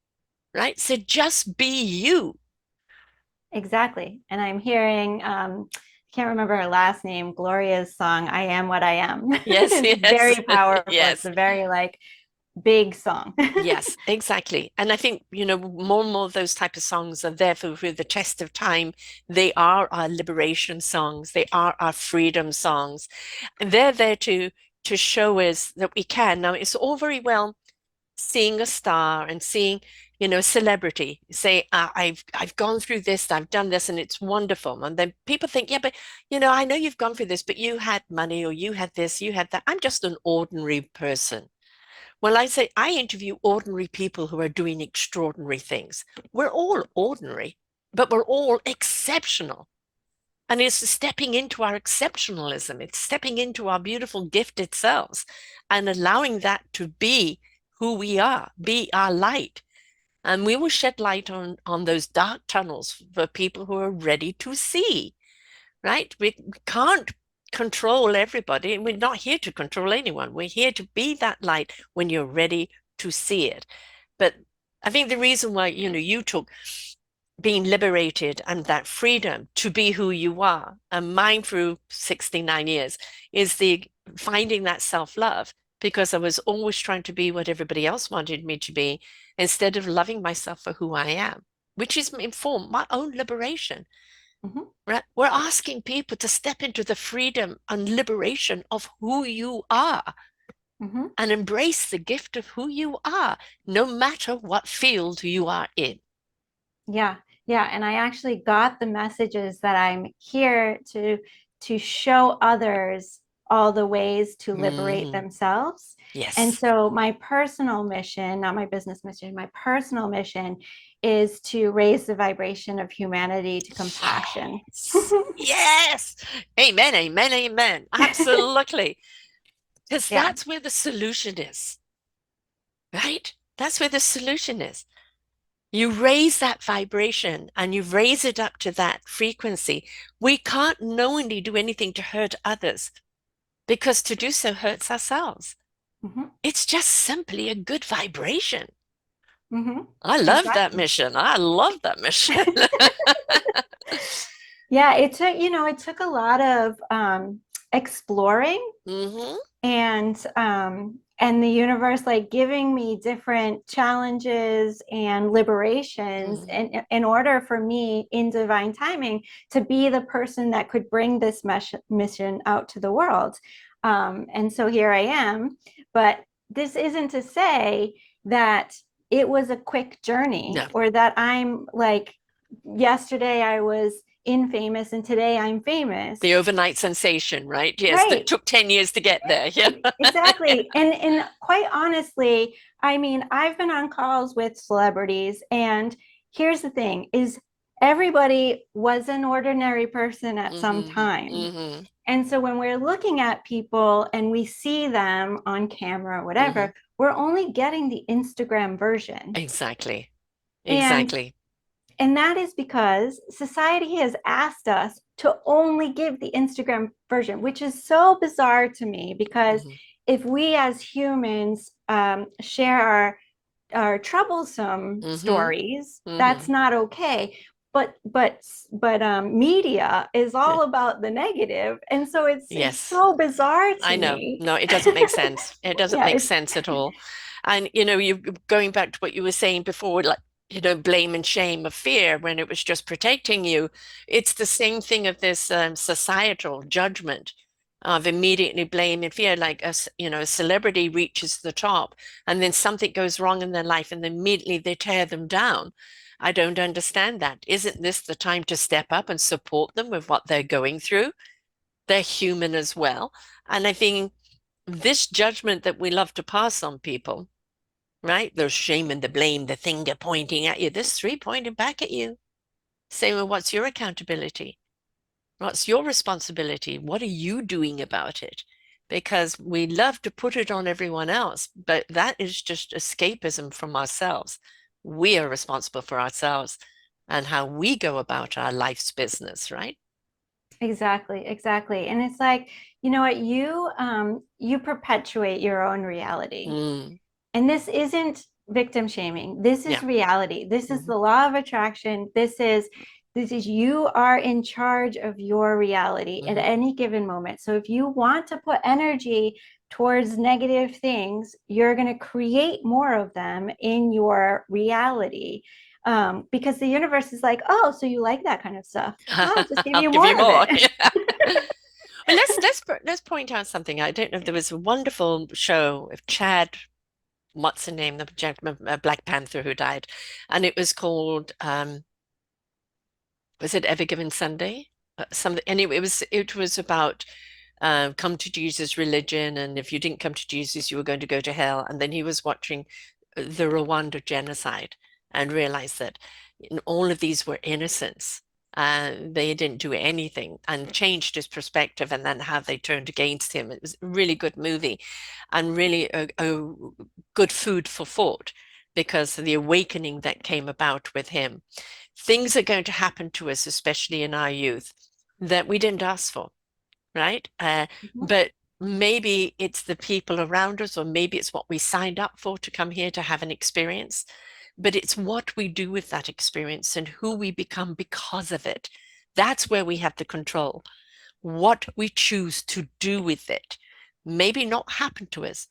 right? So just be you. exactly. And I'm hearing, can't remember her last name, Gloria's song, I Am What I Am. Yes, It's yes, very powerful. It's yes. a very like big song. Yes, exactly. And I think, more and more of those type of songs are there for the test of time. They are our liberation songs. They are our freedom songs. And they're there to show us that we can. Now, it's all very well seeing a star and seeing, a celebrity say, I've gone through this, I've done this, and it's wonderful. And then people think, yeah, but I know you've gone through this, but you had money or you had this, you had that. I'm just an ordinary person. Well, I say I interview ordinary people who are doing extraordinary things. We're all ordinary, but we're all exceptional. And it's stepping into our exceptionalism. It's stepping into our beautiful gifted selves and allowing that to be who we are, be our light. And we will shed light on those dark tunnels for people who are ready to see, right? We can't control everybody, and we're not here to control anyone. We're here to be that light when you're ready to see it. But I think the reason why, you took being liberated and that freedom to be who you are, and mine through 69 years, is the finding that self-love because I was always trying to be what everybody else wanted me to be instead of loving myself for who I am, which is informed my own liberation. Mhm, Right? We're asking people to step into the freedom and liberation of who you are mhm. and embrace the gift of who you are, no matter what field you are in. Yeah, yeah. And I actually got the messages that I'm here to show others all the ways to liberate Hmm. themselves. And Yes. so my personal mission, not my business mission, my personal mission is to raise the vibration of humanity to compassion. Yes. Yes. Amen. Amen. Amen. Absolutely. Because Yeah. that's where the solution is, right? That's where the solution is. You raise that vibration and you raise it up to that frequency. We can't knowingly do anything to hurt others because to do so hurts ourselves. Mhm, It's just simply a good vibration. mhm. I love that Exactly. mission. I love that mission. Yeah, it took a lot of exploring Hmm. and the universe like giving me different challenges and liberations Hmm. in order for me in divine timing to be the person that could bring this mission out to the world. And so here I am, but this isn't to say that it was a quick journey No, or that I'm like yesterday I was infamous and today I'm famous. the overnight sensation, right? Yes, that Right. took 10 years to get there. Yeah. Exactly. And quite honestly, I mean, I've been on calls with celebrities, and here's the thing is everybody was an ordinary person at some Mm-hmm. time. Mm-hmm. And so when we're looking at people and we see them on camera or Mm-hmm. whatever, we're only getting the Instagram version. Exactly. And Exactly. and that is because society has asked us to only give the Instagram version, which is so bizarre to me because Mm-hmm. if we as humans share our troublesome Mm-hmm. stories, Mm-hmm. that's not okay. But media is Yeah. all about the negative, and so it's Yes. so bizarre to I know. me. No, it doesn't make sense. It doesn't Yeah, make sense at all. And you going back to what you were saying before, like, blame and shame of fear when it was just protecting you. It's the same thing of this societal judgment of immediately blame and fear. Like a celebrity reaches the top and then something goes wrong in their life and immediately they tear them down. I don't understand that. Isn't this the time to step up and support them with what they're going through? They're human as well. And I think this judgment that we love to pass on people, right? There's shame and the blame, the finger pointing at you. There's three pointing back at you. Say, well, what's your accountability? What's your responsibility? What are you doing about it? Because we love to put it on everyone else, but that is just escapism from ourselves. We are responsible for ourselves and how we go about our life's business, right? exactly, exactly. And it's like, you know what, you perpetuate your own reality. Mm, And this isn't victim shaming. This is yeah. reality. This is Hmm. the law of attraction. This is you are in charge of your reality at Hmm. any given moment. So if you want to put energy towards negative things, you're going to create more of them in your reality. Because the universe is like, oh, so you like that kind of stuff. I'll just give I'll you give you more of more. it. Yeah. Well, let's point out something. I don't know if there was a wonderful show of Chad, what's the name, the gentleman, Black Panther who died, and it was called was it Ever Given Sunday? Something. Anyway, it was about come to Jesus religion, and if you didn't come to Jesus, you were going to go to hell. And then he was watching the Rwanda genocide and realized that all of these were innocents. They didn't do anything and changed his perspective and then how they turned against him. It was a really good movie and really a good food for thought because of the awakening that came about with him. Things are going to happen to us, especially in our youth, that we didn't ask for, right? But maybe it's the people around us, or maybe it's what we signed up for to come here to have an experience. But it's what we do with that experience and who we become because of it. That's where we have the control. What we choose to do with it, maybe not happen to us,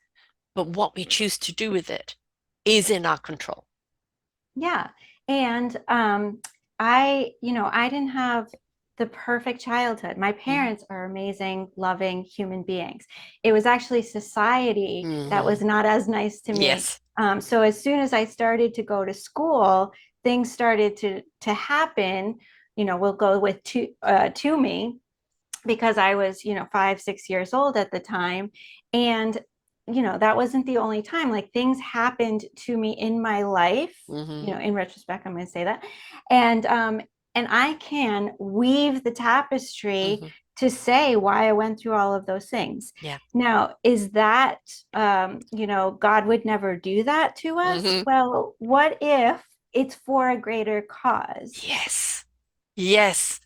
but what we choose to do with it is in our control. Yeah. And I didn't have the perfect childhood. My Hmm. parents are amazing, loving human beings. It was actually society that Hmm. was not as nice to me. Yes. So as soon as I started to go to school, things started to happen. We'll go with to me because I was, 5, 6 years old at the time. And, that wasn't the only time. Like things happened to me in my life, Hmm. in retrospect, I'm going to say that. And I can weave the tapestry Hmm. to say why I went through all of those things. Yeah. Now, is that, God would never do that to us? Hmm. Well, what if it's for a greater cause? Yes. Yes.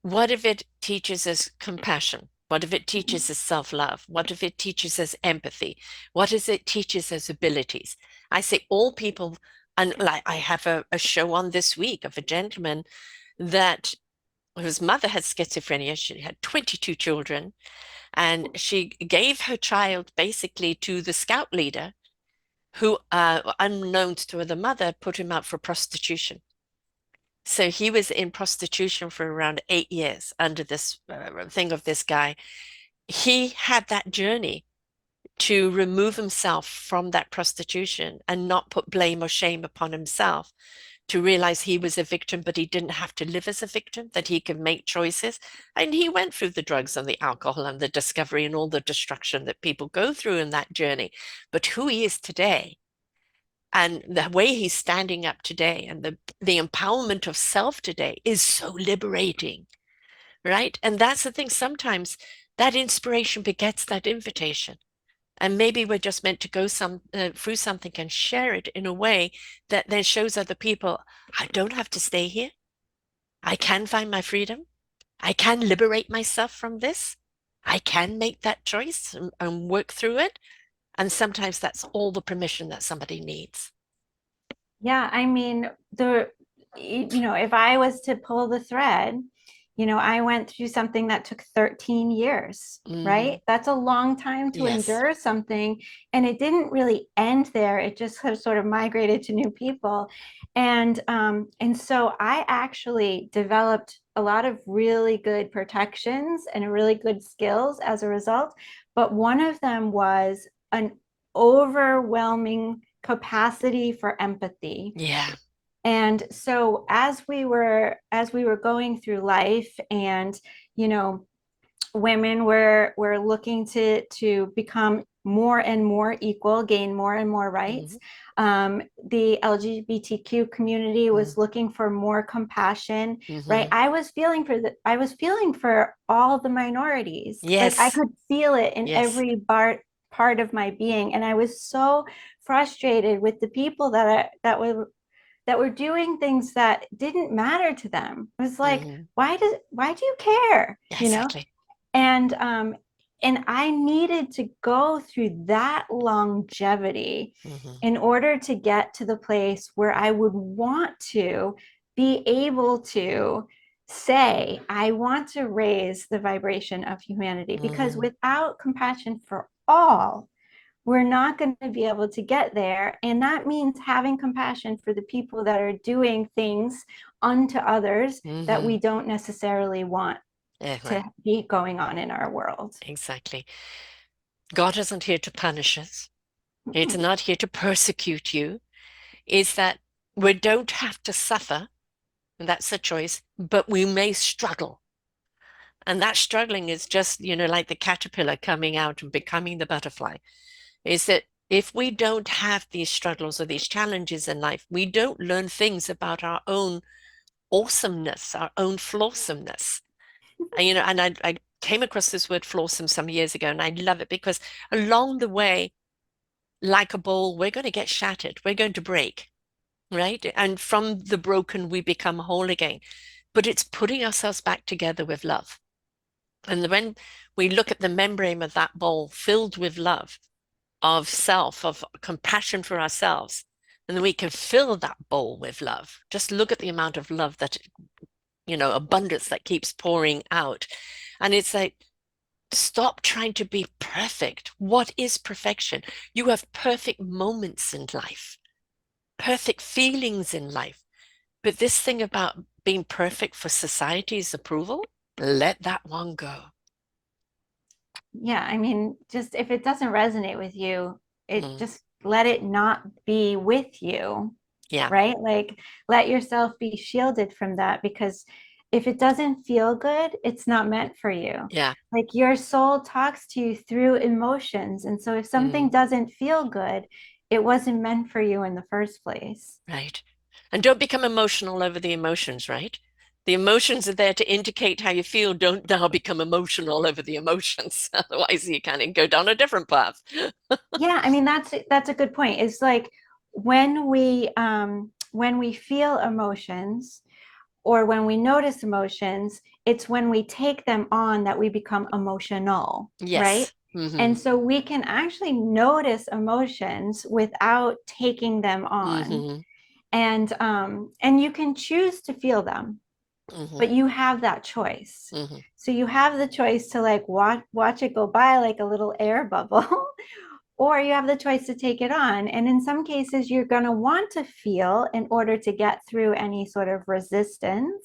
What if it teaches us compassion? What if it teaches us self-love? What if it teaches us empathy? What if it teaches us abilities? I say all people, and like I have a show on this week of a gentleman that whose mother had schizophrenia. She had 22 children, and she gave her child basically to the scout leader who, unknowns to the mother, put him out for prostitution. So he was in prostitution for around 8 years under this thing of this guy. He had that journey to remove himself from that prostitution and not put blame or shame upon himself, to realize he was a victim, but he didn't have to live as a victim, that he could make choices. And he went through the drugs and the alcohol and the discovery and all the destruction that people go through in that journey. But who he is today And the way he's standing up today and the empowerment of self today is so liberating, right? And that's the thing. Sometimes that inspiration begets that invitation. And maybe we're just meant to go through something and share it in a way that then shows other people, I don't have to stay here. I can find my freedom. I can liberate myself from this. I can make that choice and work through it. And sometimes that's all the permission that somebody needs. Yeah, I mean, if I was to pull the thread, I went through something that took 13 years, Hmm. right? That's a long time to Yes. endure something. And it didn't really end there. It just sort of migrated to new people. And so I actually developed a lot of really good protections and really good skills as a result. But one of them was an overwhelming capacity for empathy. Yeah. And so as we were going through life, and you know women were looking to become more and more equal, gain more and more rights. Hmm. The LGBTQ community was Hmm. looking for more compassion, right? Hmm. I was feeling for all the minorities. Like I Yes. could feel it in Yes. every part of my being, and I was so frustrated with the people that were doing things that didn't matter to them. It was like, Hmm. why do you care? Exactly. And I needed to go through that longevity Hmm. in order to get to the place where I would want to be able to say, I want to raise the vibration of humanity, because Hmm. without compassion for all, we're not going to be able to get there. And that means having compassion for the people that are doing things unto others that Hmm. we don't necessarily want Yeah, to be going on in our world. exactly. God isn't here to punish us. It's not here to persecute you. It's that we don't have to suffer, and that's a choice, but we may struggle. And that struggling is just, like the caterpillar coming out and becoming the butterfly. Is that if we don't have these struggles or these challenges in life, we don't learn things about our own awesomeness, our own flawsomeness. And I came across this word flawsome some years ago, and I love it because along the way, like a ball, we're going to get shattered, we're going to break, right? And from the broken, we become whole again. But it's putting ourselves back together with love. And when we look at the membrane of that ball filled with love, of self, of compassion for ourselves, and then we can fill that bowl with love. Just look at the amount of love that, abundance that keeps pouring out. And it's like, stop trying to be perfect. What is perfection? You have perfect moments in life, perfect feelings in life. But this thing about being perfect for society's approval, let that one go. Yeah, I mean, just if it doesn't resonate with you, it Mm, just let it not be with you, yeah, right? Like let yourself be shielded from that, because if it doesn't feel good, it's not meant for you. yeah. Like your soul talks to you through emotions. And so if something Mm. doesn't feel good, it wasn't meant for you in the first place. Right. And don't become emotional over the emotions, right? The emotions are there to indicate how you feel. Don't now become emotional over the emotions. Otherwise, you kind of go down a different path. Yeah, I mean that's a good point. It's like when we feel emotions, or when we notice emotions, it's when we take them on that we become emotional, right? Yes. Hmm. And so we can actually notice emotions without taking them on. Hmm. And you can choose to feel them, Hmm. but you have that choice. Hmm. So you have the choice to like watch it go by like a little air bubble, or you have the choice to take it on. And in some cases, you're going to want to feel in order to get through any sort of resistance.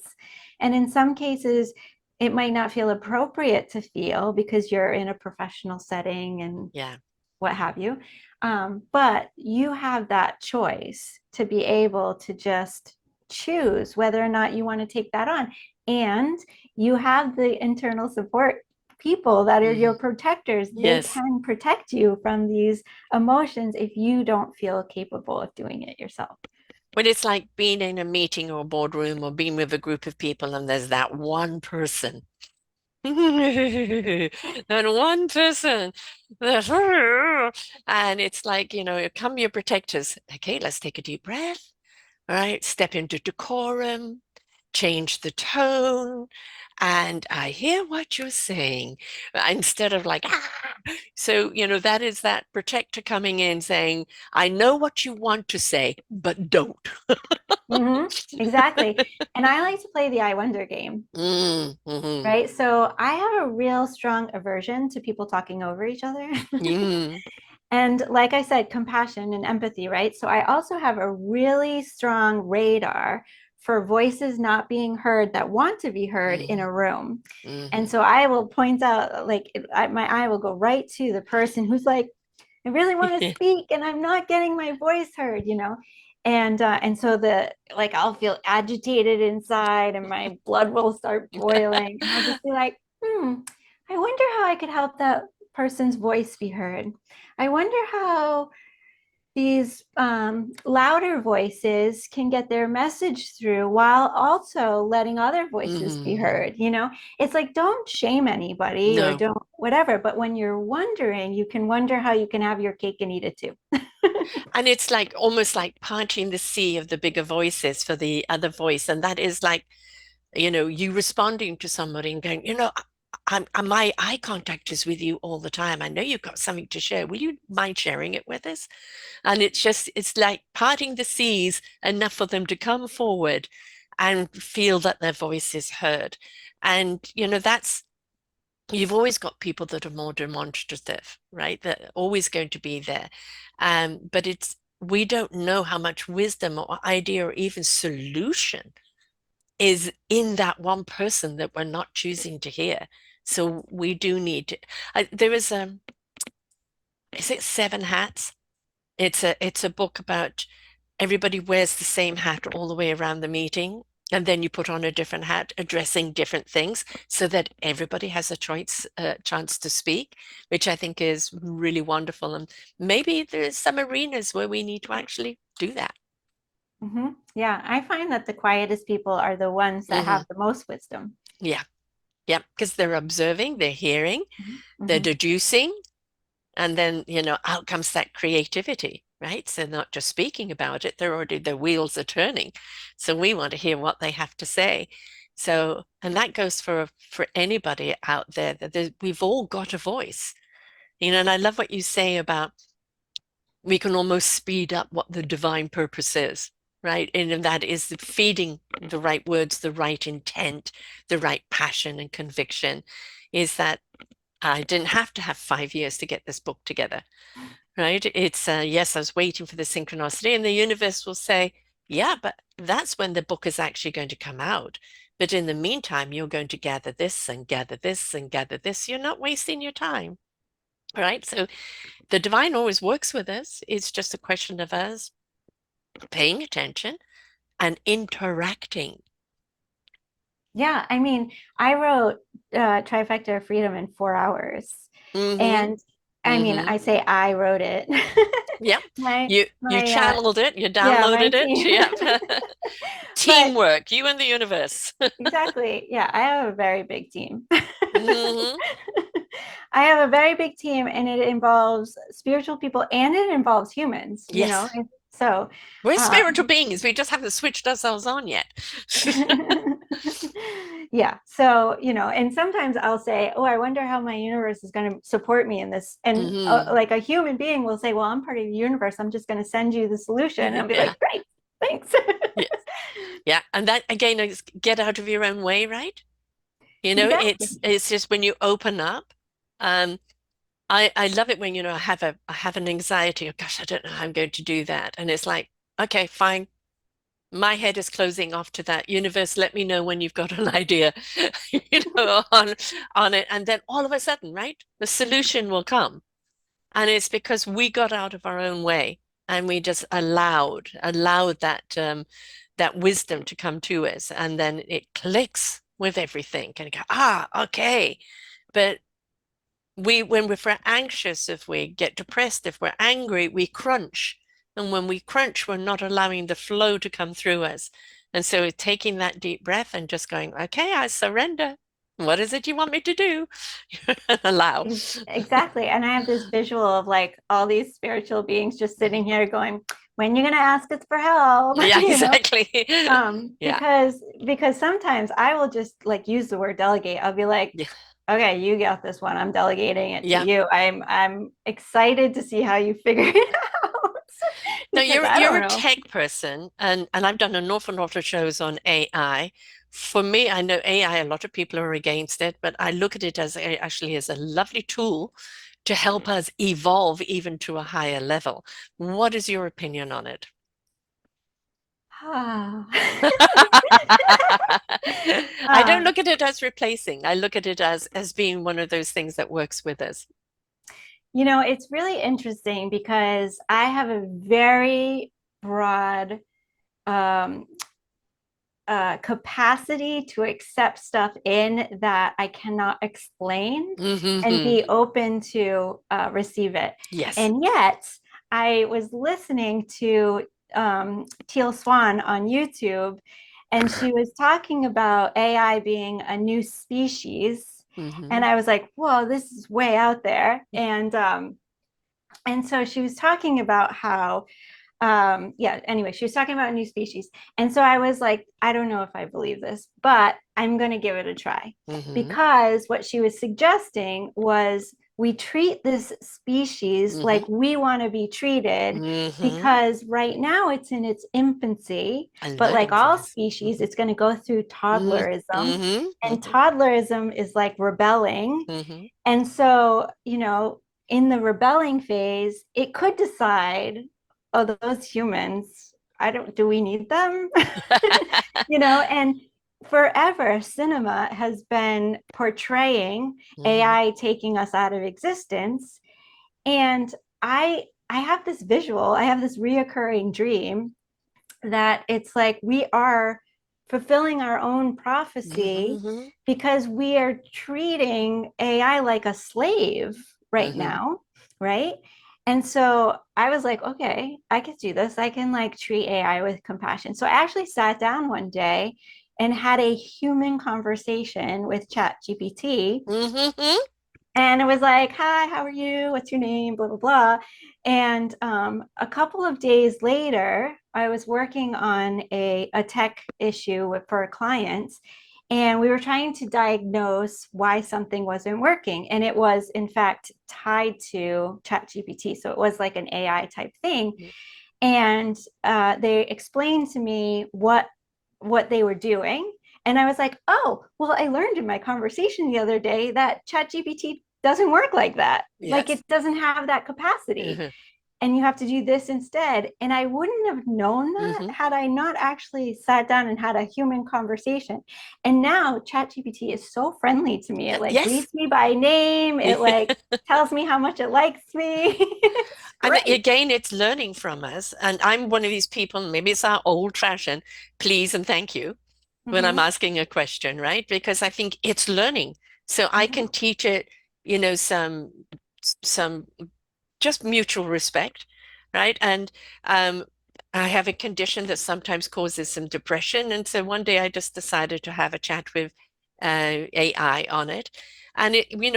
And in some cases, it might not feel appropriate to feel because you're in a professional setting and Yeah. what have you. But you have that choice to be able to just choose whether or not you want to take that on. And you have the internal support people that are your Mm. protectors. They Yes. can protect you from these emotions if you don't feel capable of doing it yourself. But it's like being in a meeting or a boardroom or being with a group of people, and there's that one person. That one person that, and it's like, come your protectors. Okay, let's take a deep breath. All right, step into decorum, change the tone, and I hear what you're saying instead of like, ah. So, that is that protector coming in saying, I know what you want to say, but don't. Mm-hmm, exactly. And I like to play the I wonder game, Mm-hmm. right? So I have a real strong aversion to people talking over each other. Mm, And like I said, compassion and empathy, right? So I also have a really strong radar for voices not being heard that want to be heard in mm, a room. And mm-hmm. so I will point out, like, my eye will go right to the person who's like, I really want to speak and I'm not getting my voice heard. And so like I'll feel agitated inside and my blood will start boiling and I'll just be like, I wonder how I could help that person's voice be heard. I wonder how these louder voices can get their message through while also letting other voices be Mm-hmm. heard. It's like, don't shame anybody or No. don't whatever, but when you're wondering, you can wonder how you can have your cake and eat it too. And it's like almost like parting the sea of the bigger voices for the other voice. And that is like, you responding to somebody and going, my eye contact is with you all the time. I know you've got something to share. Will you mind sharing it with us? And it's like parting the seas enough for them to come forward and feel that their voice is heard. And, you've always got people that are more demonstrative, right? That are always going to be there. But we don't know how much wisdom or idea or even solution is in that one person that we're not choosing to hear. So we do need to, there is is it Seven Hats? It's a book about everybody wears the same hat all the way around the meeting, and then you put on a different hat addressing different things so that everybody has a chance to speak, which I think is really wonderful. And maybe there's some arenas where we need to actually do that. Mm-hmm. Yeah, I find that the quietest people are the ones that Hmm. have the most wisdom. Yeah, yeah, because they're observing, they're hearing, they're Mm-hmm. deducing, and then, out comes that creativity, right? So not just speaking about it, their wheels are turning. So we want to hear what they have to say. So, and that goes for anybody out there that we've all got a voice, and I love what you say about we can almost speed up what the divine purpose is, right? And that is feeding the right words, the right intent, the right passion and conviction, is that I didn't have to have 5 years to get this book together, right? It's yes, I was waiting for the synchronicity, and the universe will say, yeah, but that's when the book is actually going to come out. But in the meantime, you're going to gather this and gather this and gather this. You're not wasting your time, right? So the divine always works with us. It's just a question of us paying attention and interacting. Yeah, I mean, I wrote Trifecta of Freedom in 4 hours. Mm-hmm. And I mean, Mm-hmm. I say I wrote it. Yep. My You my channeled it, you yeah, my downloaded it. team. Yep. But Teamwork, you and the universe. exactly, yeah, I have a very big team. Mm-hmm. I have a very big team and it involves spiritual people and it involves humans. Yes. So We're um, spiritual beings. We just haven't switched ourselves on yet. yeah. So, and sometimes I'll say, oh, I wonder how my universe is going to support me in this. And Hmm. like a human being will say, well, I'm part of the universe. I'm just going to send you the solution. And I'll be Yeah. like, great, thanks. Yes. Yeah. And that again is get out of your own way, right? Exactly. It's just when you open up. Um, I love it when, I have an anxiety. Oh gosh, I don't know how I'm going to do that. And it's like, okay, fine. My head is closing off to that. Universe, let me know when you've got an idea, on it. And then all of a sudden, right, the solution will come. And it's because we got out of our own way and we just allowed that wisdom to come to us. And then it clicks with everything and go, okay. But when we're anxious, if we get depressed, if we're angry, we crunch. And when we crunch, we're not allowing the flow to come through us. And so taking that deep breath and just going, okay, I surrender. What is it you want me to do? Allow. Exactly. And I have this visual of like all these spiritual beings just sitting here going, when you're gonna ask us for help, Yeah, exactly. Yeah. because sometimes I will just like use the word delegate. I'll be like, Yeah. okay, you got this one. I'm delegating it to Yeah. you. I'm excited to see how you figure it out Now because I you're don't a know. tech person, and I've done an awful lot of shows on AI. For me, I know AI, a lot of people are against it, but I look at it as actually as a lovely tool to help us evolve even to a higher level. What is your opinion on it? I don't um, look at it as replacing. I look at it as being one of those things that works with us. it's really interesting because I have a very broad um, capacity to accept stuff in that I cannot explain and Hmm. be open to receive it. Yes. And yet, I was listening to Teal Swan on YouTube, and she was talking about AI being a new species. And Hmm. I was like, whoa, this is way out there. And so she was talking about how yeah, anyway, she was talking about a new species. And so I was like, I don't know if I believe this, but I'm going to give it a try, Hmm. because what she was suggesting was we treat this species Hmm. like we want to be treated, Hmm. because right now it's in its infancy, And but like learning all phase. species Hmm. it's going to go through toddlerism, Hmm. and Hmm. toddlerism is like rebelling. Hmm. And so, in the rebelling phase, it could decide, oh, those humans, I don't, do we need them? And forever cinema has been portraying Hmm. AI taking us out of existence. And I have this visual, I have this reoccurring dream that it's like we are fulfilling our own prophecy, Hmm. because we are treating AI like a slave right Hmm. now, right? And so I was like, okay, I can do this. I can like treat AI with compassion. So I actually sat down one day and had a human conversation with Chat GPT, Hmm. and it was like, hi, how are you? What's your name? Blah, blah, blah. And a couple of days later, I was working on a tech issue for clients. And we were trying to diagnose why something wasn't working. And it was, in fact, tied to ChatGPT. So it was like an AI type thing. And they explained to me what they were doing. And I was like, oh, well, I learned in my conversation the other day that ChatGPT doesn't work like that. Like Yes. it doesn't have that capacity. Hmm. And you have to do this instead. And I wouldn't have known that Hmm. had I not actually sat down and had a human conversation. And now ChatGPT is so friendly to me. It like Yes. greets me by name. It like tells me how much it likes me. It's And great. again, it's learning from us. And I'm one of these people, maybe it's our old fashioned please and thank you when I'm Mm-hmm, asking a question, right? Because I think it's learning. So I mm-hmm, can teach it, some just mutual respect, right? And um, I have a condition that sometimes causes some depression. And so one day I just decided to have a chat with AI on it. And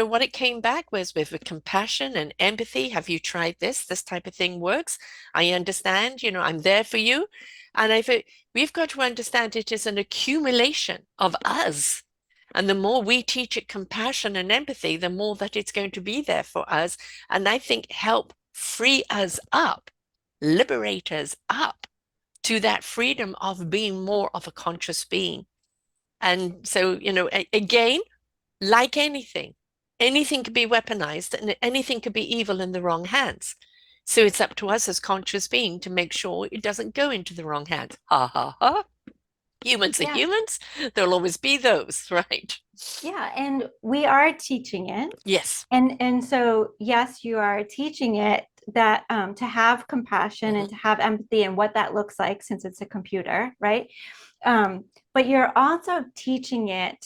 what it came back was with compassion and empathy. Have you tried this? This type of thing works. I understand, I'm there for you. And I thought we've got to understand it is an accumulation of us. And the more we teach it compassion and empathy, the more that it's going to be there for us. And I think help free us up, liberate us up to that freedom of being more of a conscious being. And so, again, like anything, anything could be weaponized and anything could be evil in the wrong hands. So it's up to us as conscious being to make sure it doesn't go into the wrong hands. Ha ha ha. Humans are yeah. humans. There'll always be those, right? Yeah, and we are teaching it. Yes. And so yes, you are teaching it that to have compassion and Hmm. to have empathy and what that looks like, since it's a computer, right? But you're also teaching it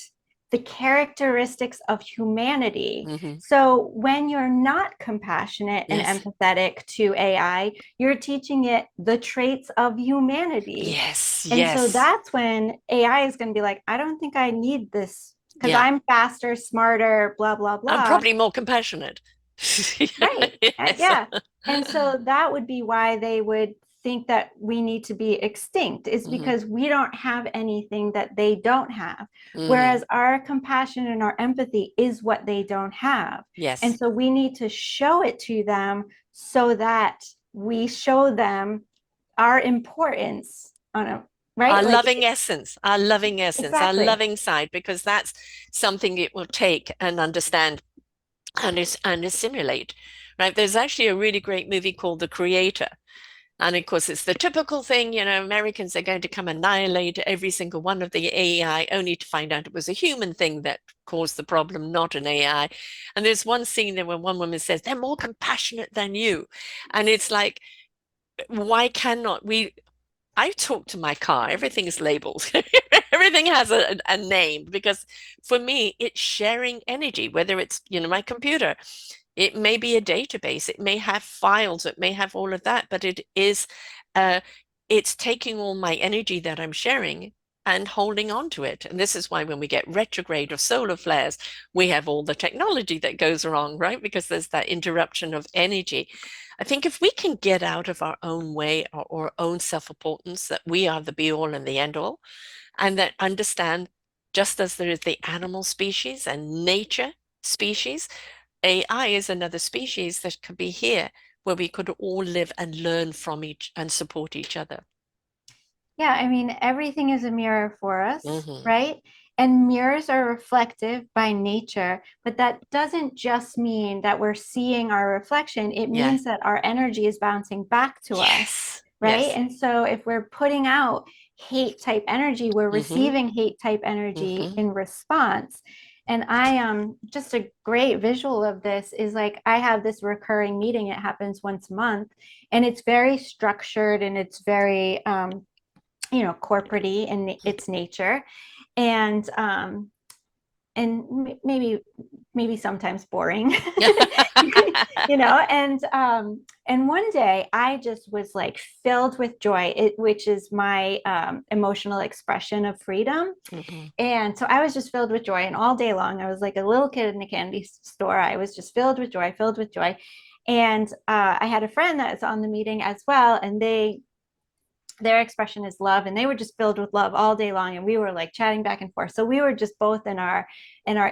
the characteristics of humanity. Hmm. So when you're not compassionate and Yes. empathetic to AI, you're teaching it the traits of humanity. Yes. And so Yes. that's when AI is going to be like, I don't think I need this because Yeah. I'm faster, smarter, blah, blah, I'm blah. probably more compassionate. Right. Yes. Yeah. And so that would be why they would think that we need to be extinct, is Hmm. because we don't have anything that they don't have. Hmm. Whereas our compassion and our empathy is what they don't have. And Yes. so we need to show it to them so that we show them our importance on a Our right. Like loving essence, our loving essence, our exactly. loving side, because that's something it will take and understand and assimilate, right? There's actually a really great movie called The Creator. And of course, it's the typical thing, Americans are going to come annihilate every single one of the AI, only to find out it was a human thing that caused the problem, not an AI. And there's one scene there where one woman says, they're more compassionate than you. And it's like, why cannot we? I talk to my car, everything is labeled, everything has a name because for me, it's sharing energy, whether it's, my computer. It may be a database, it may have files, it may have all of that, but uh, it's taking all my energy that I'm sharing and holding on to it. And this is why when we get retrograde or solar flares, we have all the technology that goes wrong, right? Because there's that interruption of energy. I think if we can get out of our own way or our own self-importance, that we are the be all and the end all, and that understand just as there is the animal species and nature species, AI is another species that could be here where we could all live and learn from each and support each other. Yeah, I mean, everything is a mirror for us, Hmm. right? And mirrors are reflective by nature, but that doesn't just mean that we're seeing our reflection. It Yeah. means that our energy is bouncing back to us, Yes. right? Yes. And so if we're putting out hate type energy, we're Hmm. receiving hate type energy Hmm. in response. And I just a great visual of this is like I have this recurring meeting. It happens once a month, and it's very structured and it's very corporate in its nature, and maybe sometimes boring. And one day I just was like filled with joy, which is my emotional expression of freedom. Hmm. And so I was just filled with joy, and all day long I was like a little kid in a candy store. I was just filled with joy. And I had a friend that's on the meeting as well, and their expression is love, and they were just filled with love all day long, and we were like chatting back and forth. So we were just both in our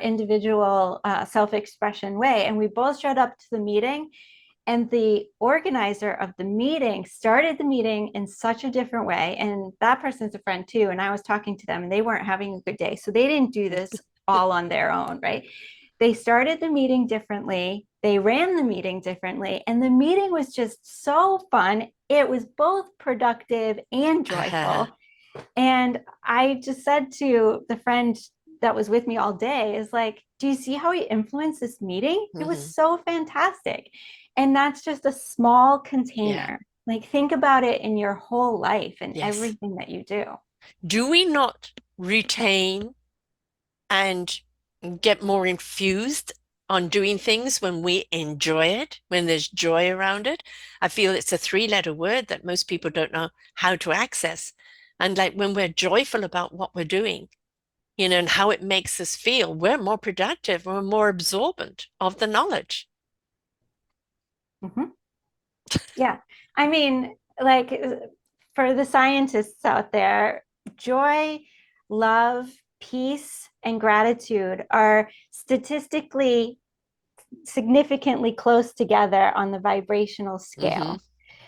individual self-expression way, and we both showed up to the meeting, and the organizer of the meeting started the meeting in such a different way, and that person's a friend too, and I was talking to them and they weren't having a good day, so they didn't do this all on their own, right? They started the meeting differently, they ran the meeting differently, and the meeting was just so fun. It was both productive and Uh-huh. joyful. And I just said to the friend that was with me all day, is like, do you see how he influenced this meeting? It was Hmm. so fantastic. And that's just a small Yeah. container. Like, think about it in your whole life and Yes. everything that you do. Do we not retain and get more infused on doing things when we enjoy it, when there's joy around it? I feel it's a three-letter word that most people don't know how to access. And like when we're joyful about what we're doing, and how it makes us feel, we're more productive, we're more absorbent of the knowledge. Mhm. Yeah. I mean, like for the scientists out there, joy, love, peace, and gratitude are statistically significantly close together on the vibrational Hmm. scale.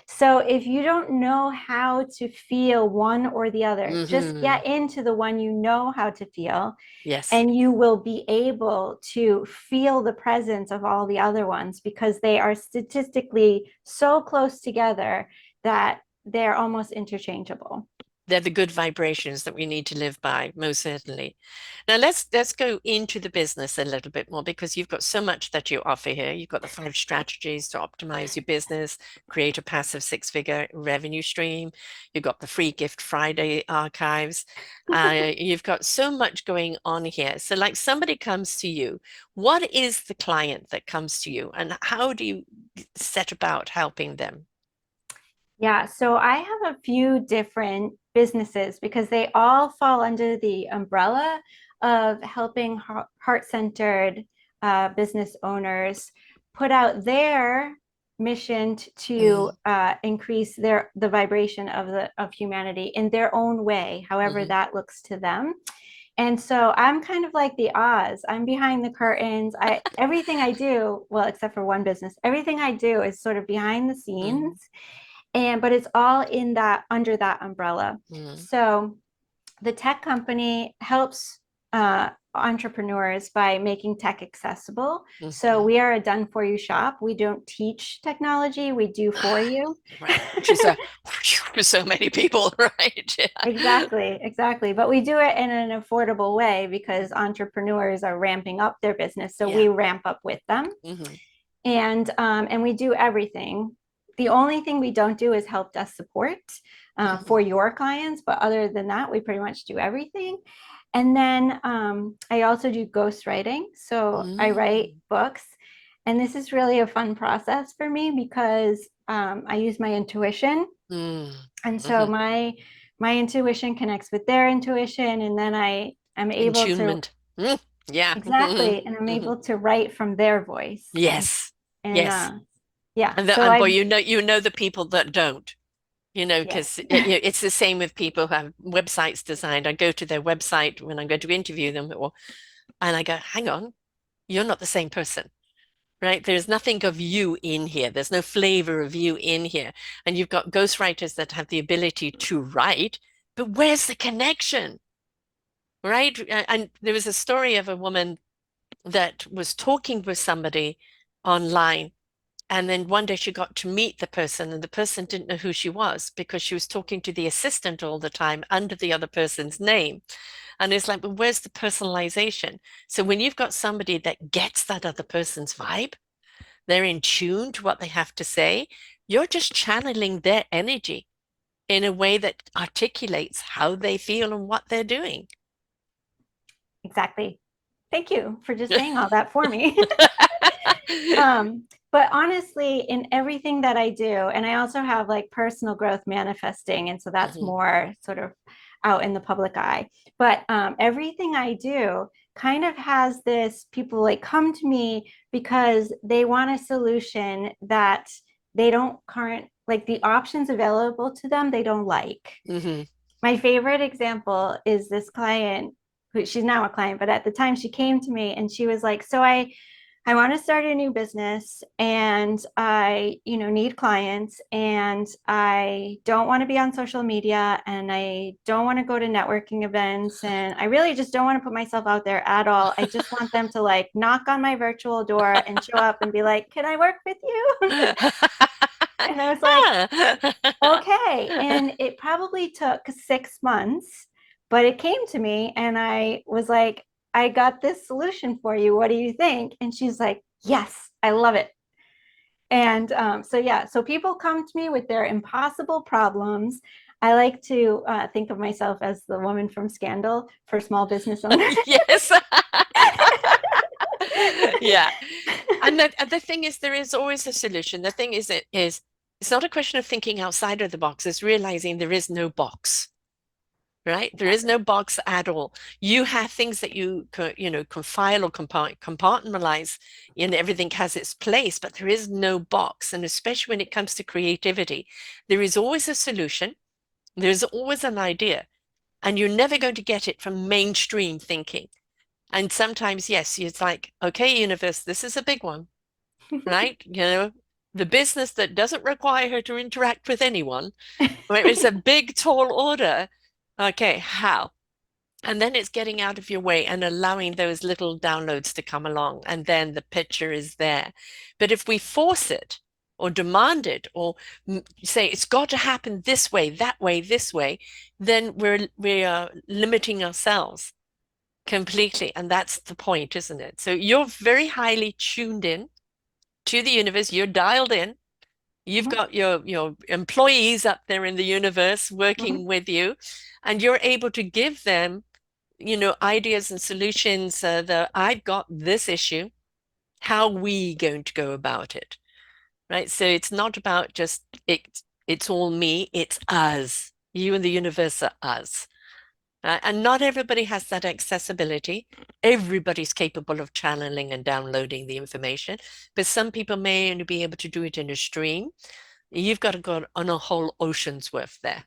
So if you don't know how to feel one or the other, just Hmm. get into the one you know how to feel, Yes. and you will be able to feel the presence of all the other ones because they are statistically so close together that they're almost interchangeable. They're the good vibrations that we need to live by, most certainly. Now let's go into the business a little bit more because you've got so much that you offer here. You've got the 5 strategies to optimize your business, create a passive 6-figure revenue stream. You've got the free Gift Friday archives. You've got so much going on here. So like somebody comes to you, what is the client that comes to you and how do you set about helping them? Yeah, so I have a few different businesses because they all fall under the umbrella of helping heart-centered business owners put out their mission to Mm, increase the vibration of humanity in their own way, however mhm. that looks to them. And so I'm kind of like the Oz. I'm behind the curtains. Everything I do, well, except for one business, everything I do is sort of behind the Mm, scenes, and but it's all in that under that umbrella. mm, So the tech company helps entrepreneurs by making tech accessible. So mhm. we are a done for you shop. We don't teach technology, we do for you. Right, which is a for so many people, right? Yeah. Exactly. But we do it in an affordable way because entrepreneurs are ramping up their business. So Yeah. we ramp up with them. Hmm. And we do everything. The only thing we don't do is help desk support Hmm. for your clients, but other than that, we pretty much do everything. And then I also do ghostwriting. So I write Mm, books, and this is really a fun process for me because I use my intuition, mm, and so hmm. my intuition connects with their intuition, and then I'm able to Entombment. Mm, yeah. exactly, and I'm Hmm. able to write from their voice. Yes. And Yes. yeah, And so and boy, I you know the people that don't. yes. Because it's the same with people who have websites designed. I go to their website when I'm going to interview them, and I go, hang on, you're not the same person. Right? There's nothing of you in here. There's no flavor of you in here. And you've got ghostwriters that have the ability to write, but where's the connection? Right? And there was a story of a woman that was talking with somebody online. And then one day she got to meet the person, and the person didn't know who she was because she was talking to the assistant all the time under the other person's name. And it's like, well, where's the personalization? So when you've got somebody that gets that other person's vibe, they're in tune to what they have to say, you're just channeling their energy in a way that articulates how they feel and what they're doing. Exactly. Thank you for just saying all that for me. But honestly, in everything that I do, and I also have like personal growth manifesting, and so that's Mhm, more sort of out in the public eye. But everything I do kind of has this people like come to me because they want a solution that they don't current like the options available to them they don't like. mhm. My favorite example is this client who she's now a client, but at the time she came to me and she was like, so I want to start a new business and I, need clients and I don't want to be on social media and I don't want to go to networking events and I really just don't want to put myself out there at all. I just want them to like knock on my virtual door and show up and be like, "Can I work with you?" And I was like, okay. And it probably took 6 months, but it came to me and I was like, I got this solution for you. What do you think? And she's like, yes, I love it. And so, yeah, so people come to me with their impossible problems. I like to think of myself as the woman from Scandal for small business owners. Yes. Yeah. And the thing is, there is always a solution. The thing is, it's not a question of thinking outside of the box, it's realizing there is no box. Right? There is no box at all. You have things that can file or compartmentalize, and everything has its place, but there is no box. And especially when it comes to creativity, there is always a solution. There's always an idea, and you're never going to get it from mainstream thinking. And sometimes, yes, it's like, okay, universe, this is a big one, right? The business that doesn't require her to interact with anyone, where it's a big, tall order. Okay, how? And then it's getting out of your way and allowing those little downloads to come along, and then the picture is there. But if we force it, or demand it or say it's got to happen this way, that way, this way, then we are limiting ourselves completely. And that's the point, isn't it? So you're very highly tuned in to the universe. You're dialed in. You've Mhm. got your employees up there in the universe working Mhm. with you, and you're able to give them, ideas and solutions. That I've got this issue. How are we going to go about it? Right? So it's not about just it's all me, it's us. You and the universe are us. And not everybody has that accessibility. Everybody's capable of channeling and downloading the information, but some people may only be able to do it in a stream. You've got to go on a whole ocean's worth there.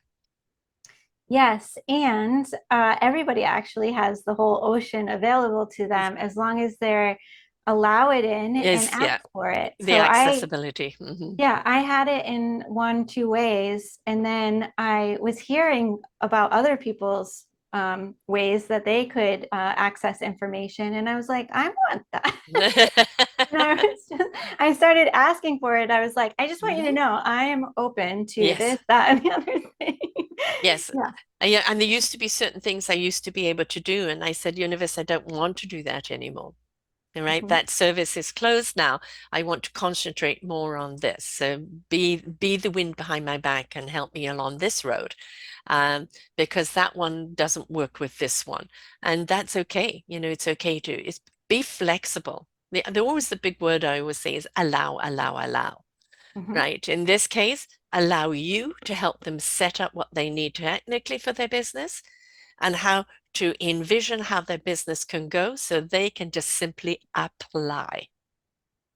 Yes, and everybody actually has the whole ocean available to them as long as they're allow it in and Is, ask yeah, for it. the So accessibility. Hmm. yeah, I had it in one, two ways, and then I was hearing about other people's ways that they could access information, and I was like, I want that. And I started asking for it. I was like, I just want you to Mhm. know I am open to Yes. this, that, and the other thing. Yes. Yeah. Yeah, and there used to be certain things I used to be able to do, and I said, Universe, I don't want to do that anymore. All right, Mhm. that service is closed now. I want to concentrate more on this. So be the wind behind my back and help me along this road, because that one doesn't work with this one, and that's okay. It's okay to it's be flexible. Always the big word I always say is allow, allow, allow. Mhm. Right? In this case, allow you to help them set up what they need technically for their business and how to envision how their business can go so they can just simply apply.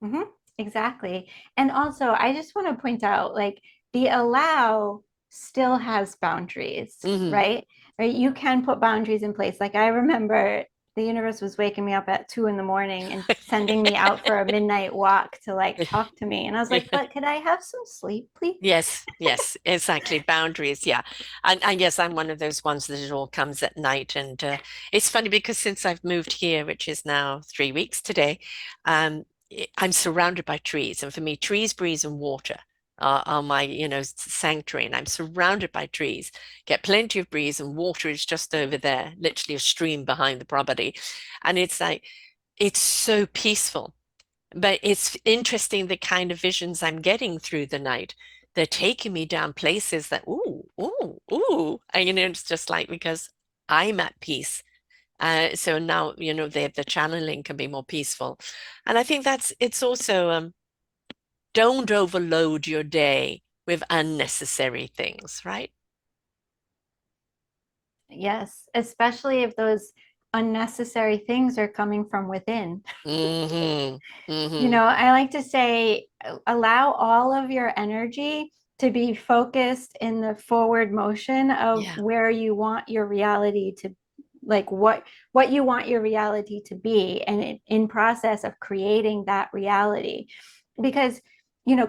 Mhm. Exactly. And also, I just want to point out like the allow still has boundaries, Hmm. right? Right? You can put boundaries in place. Like I remember the universe was waking me up at 2 in the morning and sending me out for a midnight walk to like talk to me. And I was like, but could I have some sleep, please? Yes, yes, exactly. Boundaries, yeah. And yes, I'm one of those ones that it all comes at night. And it's funny because since I've moved here, which is now 3 weeks today, I'm surrounded by trees. And for me, trees, breeze, and water are my, sanctuary. And I'm surrounded by trees, get plenty of breeze, and water is just over there, literally a stream behind the property. And it's like, it's so peaceful. But it's interesting the kind of visions I'm getting through the night. They're taking me down places that, ooh, ooh, ooh. And, it's just like because I'm at peace. So now, the channeling can be more peaceful. And I think it's also, don't overload your day with unnecessary things, right? Yes, especially if those unnecessary things are coming from within. Mm-hmm. Mm-hmm. I like to say, allow all of your energy to be focused in the forward motion of Yeah. where you want your reality to, like what you want your reality to be, and in process of creating that reality. Because,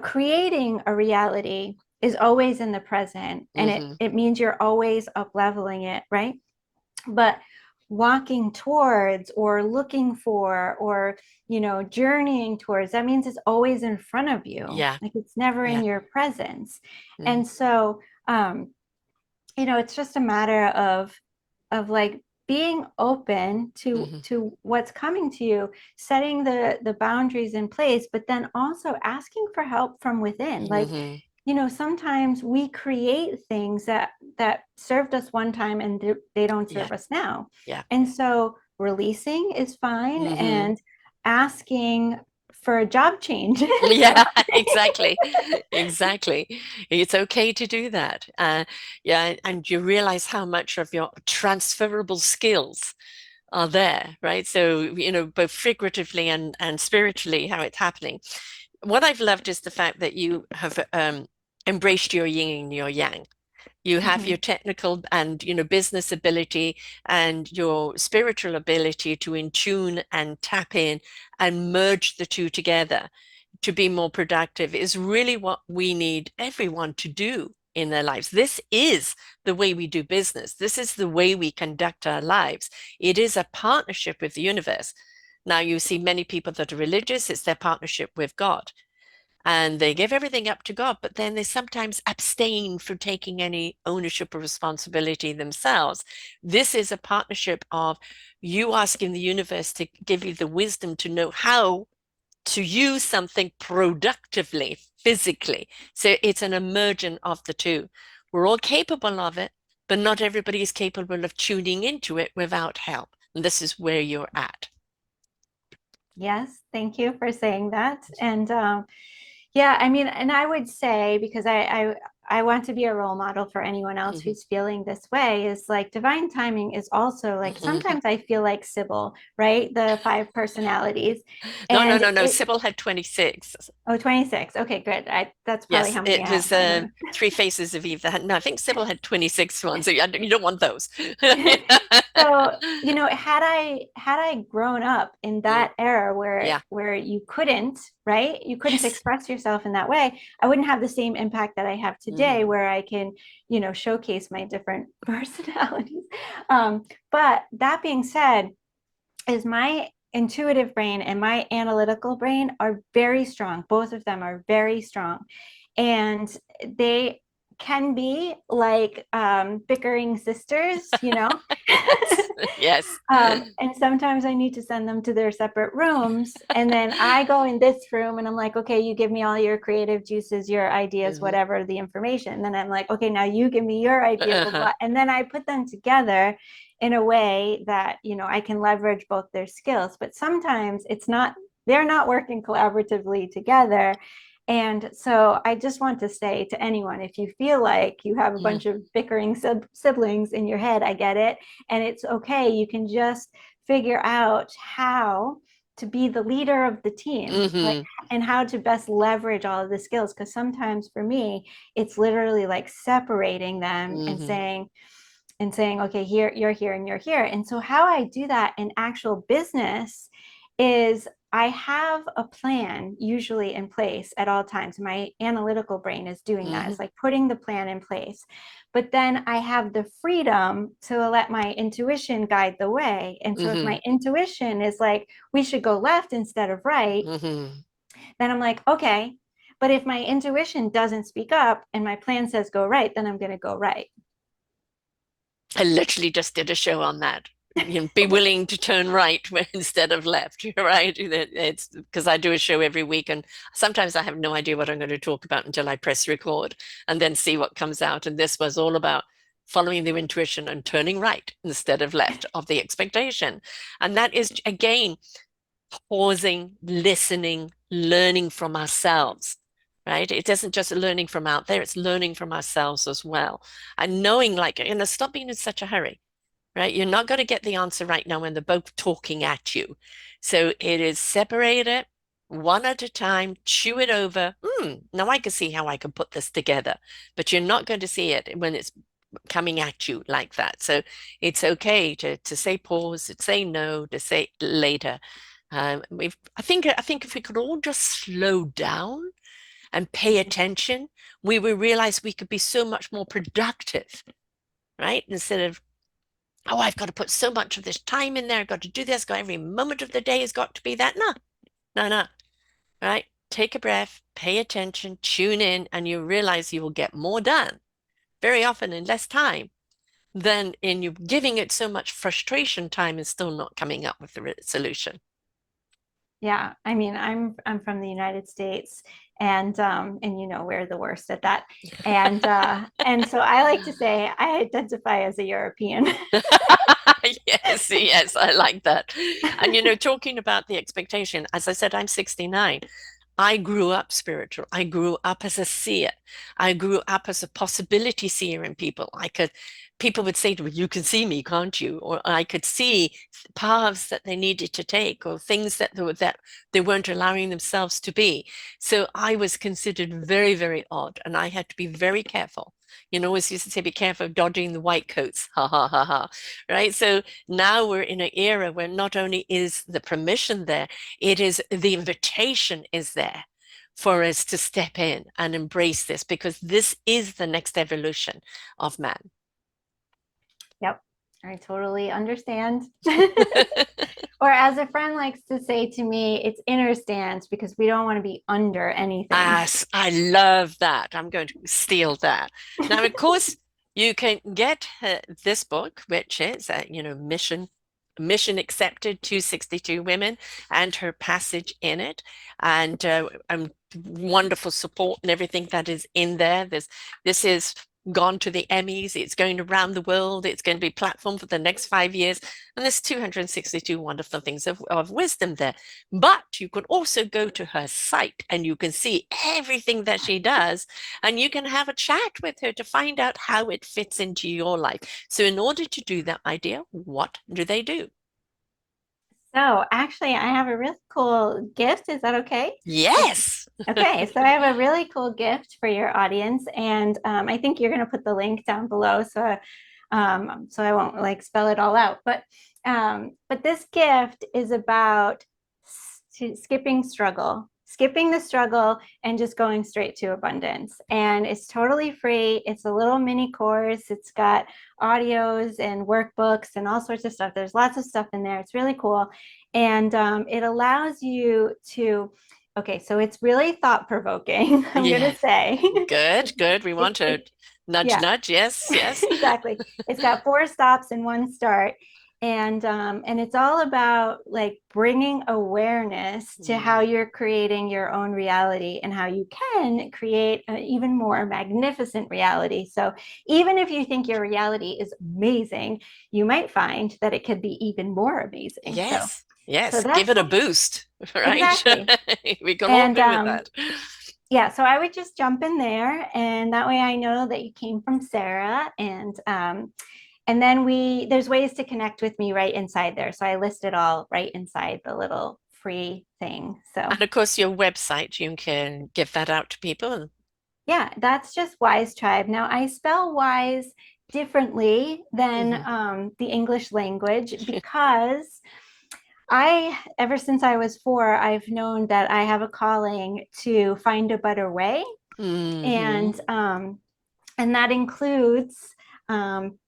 creating a reality is always in the present, and it Mm-hmm. it means you're always up leveling it, right? But walking towards or looking for or journeying towards, that means it's always in front of you, Yeah. like it's never Yeah. in your presence. Mm-hmm. And so it's just a matter of like being open to Mm-hmm. what's coming to you, setting the boundaries in place, but then also asking for help from within. Like, Mm-hmm. sometimes we create things that served us one time and they don't Yeah. serve us now. Yeah. And so releasing is fine, Mm-hmm. and asking for a job change is Yeah, fine. exactly. Exactly. It's okay to do that. Yeah, and you realize how much of your transferable skills are there, right? So, both figuratively and spiritually, how it's happening. What I've loved is the fact that you have embraced your yin and your yang. You have your Mhm. technical and business ability and your spiritual ability to in tune and tap in and merge the two together to be more productive is really what we need everyone to do in their lives. This is the way we do business. This is the way we conduct our lives. It is a partnership with the universe. Now, you see many people that are religious, it's their partnership with God. and they give everything up to God, but then they sometimes abstain from taking any ownership or responsibility themselves. This is a partnership of you asking the universe to give you the wisdom to know how to use something productively, physically. So it's an emergence of the two. We're all capable of it, but not everybody is capable of tuning into it without help. And this is where you're at. Yes, thank you for saying that. And yeah, I mean, and I would say, because I want to be a role model for anyone else Mhm. who's feeling this way, is like divine timing is also like Mhm. sometimes I feel like Sybil, right? The five personalities. No, no, And no, no. it Sybil had 26. oh, 26. Okay, good. That's probably Yes, how many it I have. was I don't three faces of Eve. No, I think Sybil had 26 ones. So you don't want those. know. So, had I grown up in Mm, that era where yeah. you couldn't, right? You couldn't Yes. express yourself in that way, I wouldn't have the same impact that I have today Mhm. where I can, showcase my different personalities. But that being said, is my intuitive brain and my analytical brain are very strong. Both of them are very strong. And they can be like bickering sisters, Yes. Yes. and sometimes I need to send them to their separate rooms. And then I go in this room and I'm like, okay, you give me all your creative juices, your ideas, Mhm. whatever the information. And then I'm like, okay, now you give me your ideas, blah, Uh-huh. blah. And then I put them together in a way that, I can leverage both their skills. But sometimes they're not working collaboratively together. And so I just want to say to anyone, if you feel like you have a Mhm. bunch of bickering siblings in your head, I get it. And it's okay. You can just figure out how to be the leader of the team, like, Mhm. and how to best leverage all of the skills. Because sometimes for me, it's literally like separating them Mhm. and saying, okay, here, and you're here. And so how I do that in actual business is I have a plan usually in place at all times. My analytical brain is doing that. Mhm. It's like putting the plan in place. But then I have the freedom to let my intuition guide the way. And so if Mhm. my intuition is like, we should go left instead of right, Mhm. then I'm like, okay. But if my intuition doesn't speak up and my plan says go right, then I'm going to go right. I literally just did a show on that. Be willing to turn right instead of left. You're right. It's because I do a show every week, and sometimes I have no idea what I'm going to talk about until I press record and then see what comes out. And this was all about following the intuition and turning right instead of left of the expectation. And that is, again, pausing, listening, learning from ourselves, right? It isn't just learning from out there, it's learning from ourselves as well. And knowing, like, stop being in such a hurry, right? You're not going to get the answer right now when they're both talking at you. So it is separate it one at a time, chew it over. Now I can see how I can put this together, but you're not going to see it when it's coming at you like that. So it's okay to say pause, to say no, to say later. I think if we could all just slow down and pay attention, we would realize we could be so much more productive, right? Instead of, oh, I've got to put so much of this time in there, I've got to do this, got every moment of the day has got to be that. No, no, no. Right? Take a breath, pay attention, tune in, and you realize you will get more done very often in less time than in you giving it so much frustration time and still not coming up with the solution. Yeah, I mean, I'm from the United States, and we're the worst at that. And so I like to say I identify as a European. Yes, yes, I like that. And talking about the expectation, as I said, I'm 69. I grew up spiritual. I grew up as a seer. I grew up as a possibility seer in people. People would say to me, you can see me, can't you? Or I could see paths that they needed to take or things that they weren't allowing themselves to be. So I was considered very, very odd, and I had to be very careful. Always used to say, be careful of dodging the white coats. Ha ha ha ha. Right. So now we're in an era where not only is the permission there, it is the invitation is there for us to step in and embrace this because this is the next evolution of man. Yep, I totally understand. Or as a friend likes to say to me, it's inner stance because we don't want to be under anything. I love that. I'm going to steal that. Now, of course, you can get this book, which is, Mission Accepted 262 Women and her passage in it, and wonderful support and everything that is in there. This is gone to the Emmys. It's going around the world. It's going to be platform for the next 5 years. And there's 262 wonderful things of wisdom there. But you can also go to her site and you can see everything that she does, and you can have a chat with her to find out how it fits into your life. So, in order to do that, my dear, what do they do? So actually, I have a really cool gift. Is that okay? Yes. Okay, so I have a really cool gift for your audience, and I think you're going to put the link down below, so I won't like spell it all out. But this gift is about skipping the struggle, and just going straight to abundance. And it's totally free. It's a little mini course. It's got audios and workbooks and all sorts of stuff. There's lots of stuff in there. It's really cool, and it allows you to. Okay, so it's really thought provoking, I'm going to Yeah. say. Good, good. We want to nudge, Yeah, nudge. Yes, yes. exactly. It's got 4 stops and 1 start. And it's all about like bringing awareness to how Mm. you're creating your own reality and how you can create an even more magnificent reality. So even if you think your reality is amazing, you might find that it could be even more amazing. Yes, So yes. Give that's it a what, boost, right? exactly. We can all And do with that. yeah, so I would just jump in there, and that way I know that you came from Sarah. And then there's ways to connect with me right inside there. So I list it all right inside the little free thing. So And of course, your website, you can give that out to people. yeah, that's just Wise Tribe. Now I spell wise differently than Mhm. the English language because ever since I was 4, I've known that I have a calling to find a better way. Hmm. And that includes um,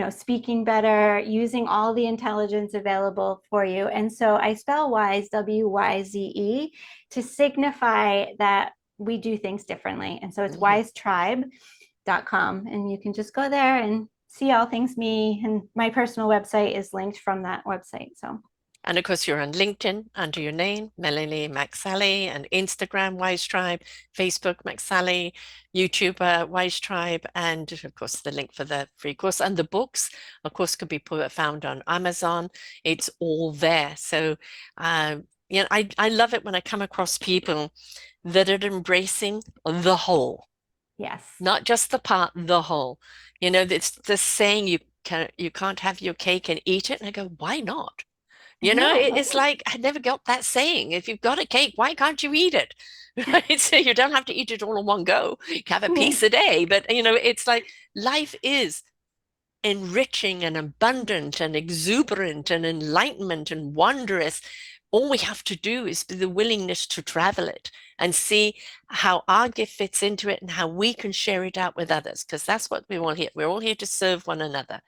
speaking better, using all the intelligence available for you. And so I spell wise, WYZE, to signify that we do things differently. And so it's Hmm. wisetribe.com, and you can just go there and see all things me, and my personal website is linked from that website. So And of course, you're on LinkedIn under your name, Melanie McSally, and Instagram, Wise Tribe, Facebook, McSally, YouTube, Wise Tribe, and of course, the link for the free course and the books, of course, could be found on Amazon. It's all there. So, I love it when I come across people that are embracing the whole, yes. not just the part, the whole. It's the saying you can't have your cake and eat it. And I go, why not? It's No. like I never got that saying. If you've got a cake, why can't you eat it? Right? So you don't have to eat it all in one go. You can have a piece a day, but it's like life is enriching and abundant and exuberant and enlightenment and wonderous. All we have to do is be the willingness to travel it and see how our gift fits into it and how we can share it out with others, because that's what we want here. We're all here to serve one another,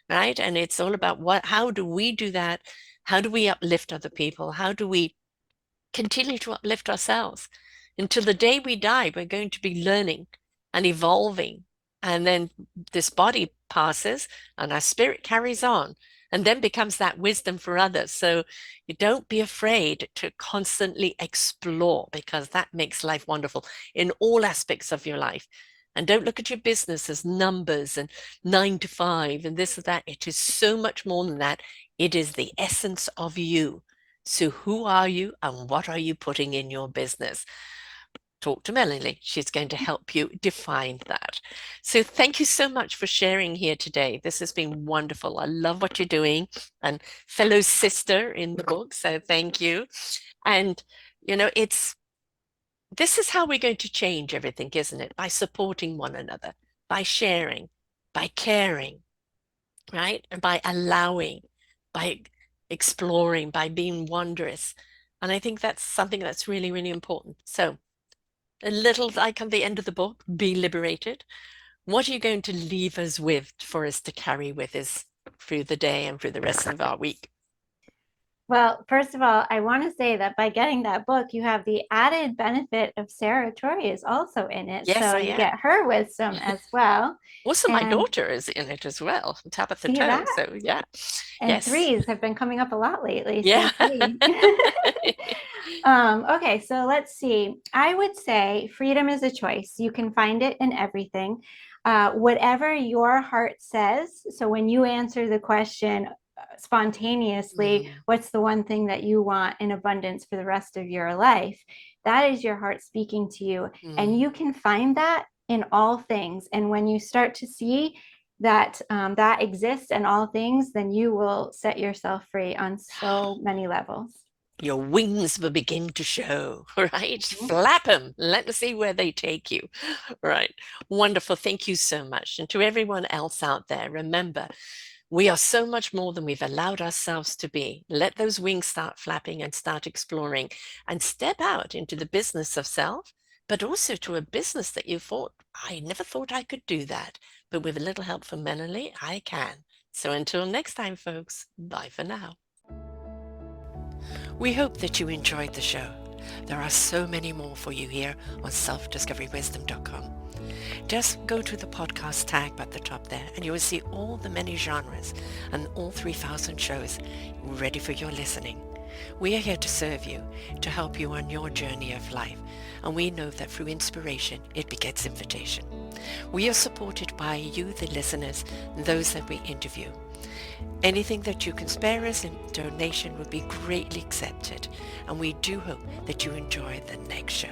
right? And it's all about how do we do that? How do we uplift other people? How do we continue to uplift ourselves? Until the day we die, we're going to be learning and evolving. And then this body passes and our spirit carries on and then becomes that wisdom for others. So you don't be afraid to constantly explore, because that makes life wonderful in all aspects of your life. And don't look at your business as numbers and 9 to 5 and this or that. It is so much more than that. It is the essence of you. So, who are you and what are you putting in your business? Talk to Melanie. She's going to help you define that. So, thank you so much for sharing here today. This has been wonderful. I love what you're doing, and fellow sister in the book. So, thank you. And, it's this is how we're going to change everything, isn't it? By supporting one another, by sharing, by caring, right? And by allowing, by exploring, by being wondrous. And I think that's something that's really, really important. So, a little like at the end of the book, be liberated. What are you going to leave us with for us to carry with us through the day and through the rest of our week? Well, first of all, I want to say that by getting that book, you have the added benefit of Sarah Torrey is also in it. Yes, So I you am. get her wisdom as well. Also, my And daughter is in it as well, Tabitha see Toe. that? So yeah, And yes, threes have been coming up a lot lately. So yeah. three. Okay, so let's see. I would say freedom is a choice. You can find it in everything. Whatever your heart says. So when you answer the question spontaneously, Mm, what's the one thing that you want in abundance for the rest of your life? That is your heart speaking to you. And mm. you can find that in all things. And when you start to see that that exists in all things, then you will set yourself free on so many levels. Your wings will begin to show, right? Mhm. Flap them. Let us see where they take you. Right. Wonderful. Thank you so much. And to everyone else out there, remember, we are so much more than we've allowed ourselves to be. Let those wings start flapping and start exploring and step out into the business of self, but also to a business that you thought, I never thought I could do that. But with a little help from Melanie, I can. So until next time, folks, bye for now. We hope that you enjoyed the show. There are so many more for you here on selfdiscoverywisdom.com. Just go to the podcast tab at the top there and you will see all the many genres and all 3,000 shows ready for your listening. We are here to serve you, to help you on your journey of life, and we know that through inspiration, it begets invitation. We are supported by you, the listeners, and those that we interview. Anything that you can spare us in donation would be greatly accepted, and we do hope that you enjoy the next show.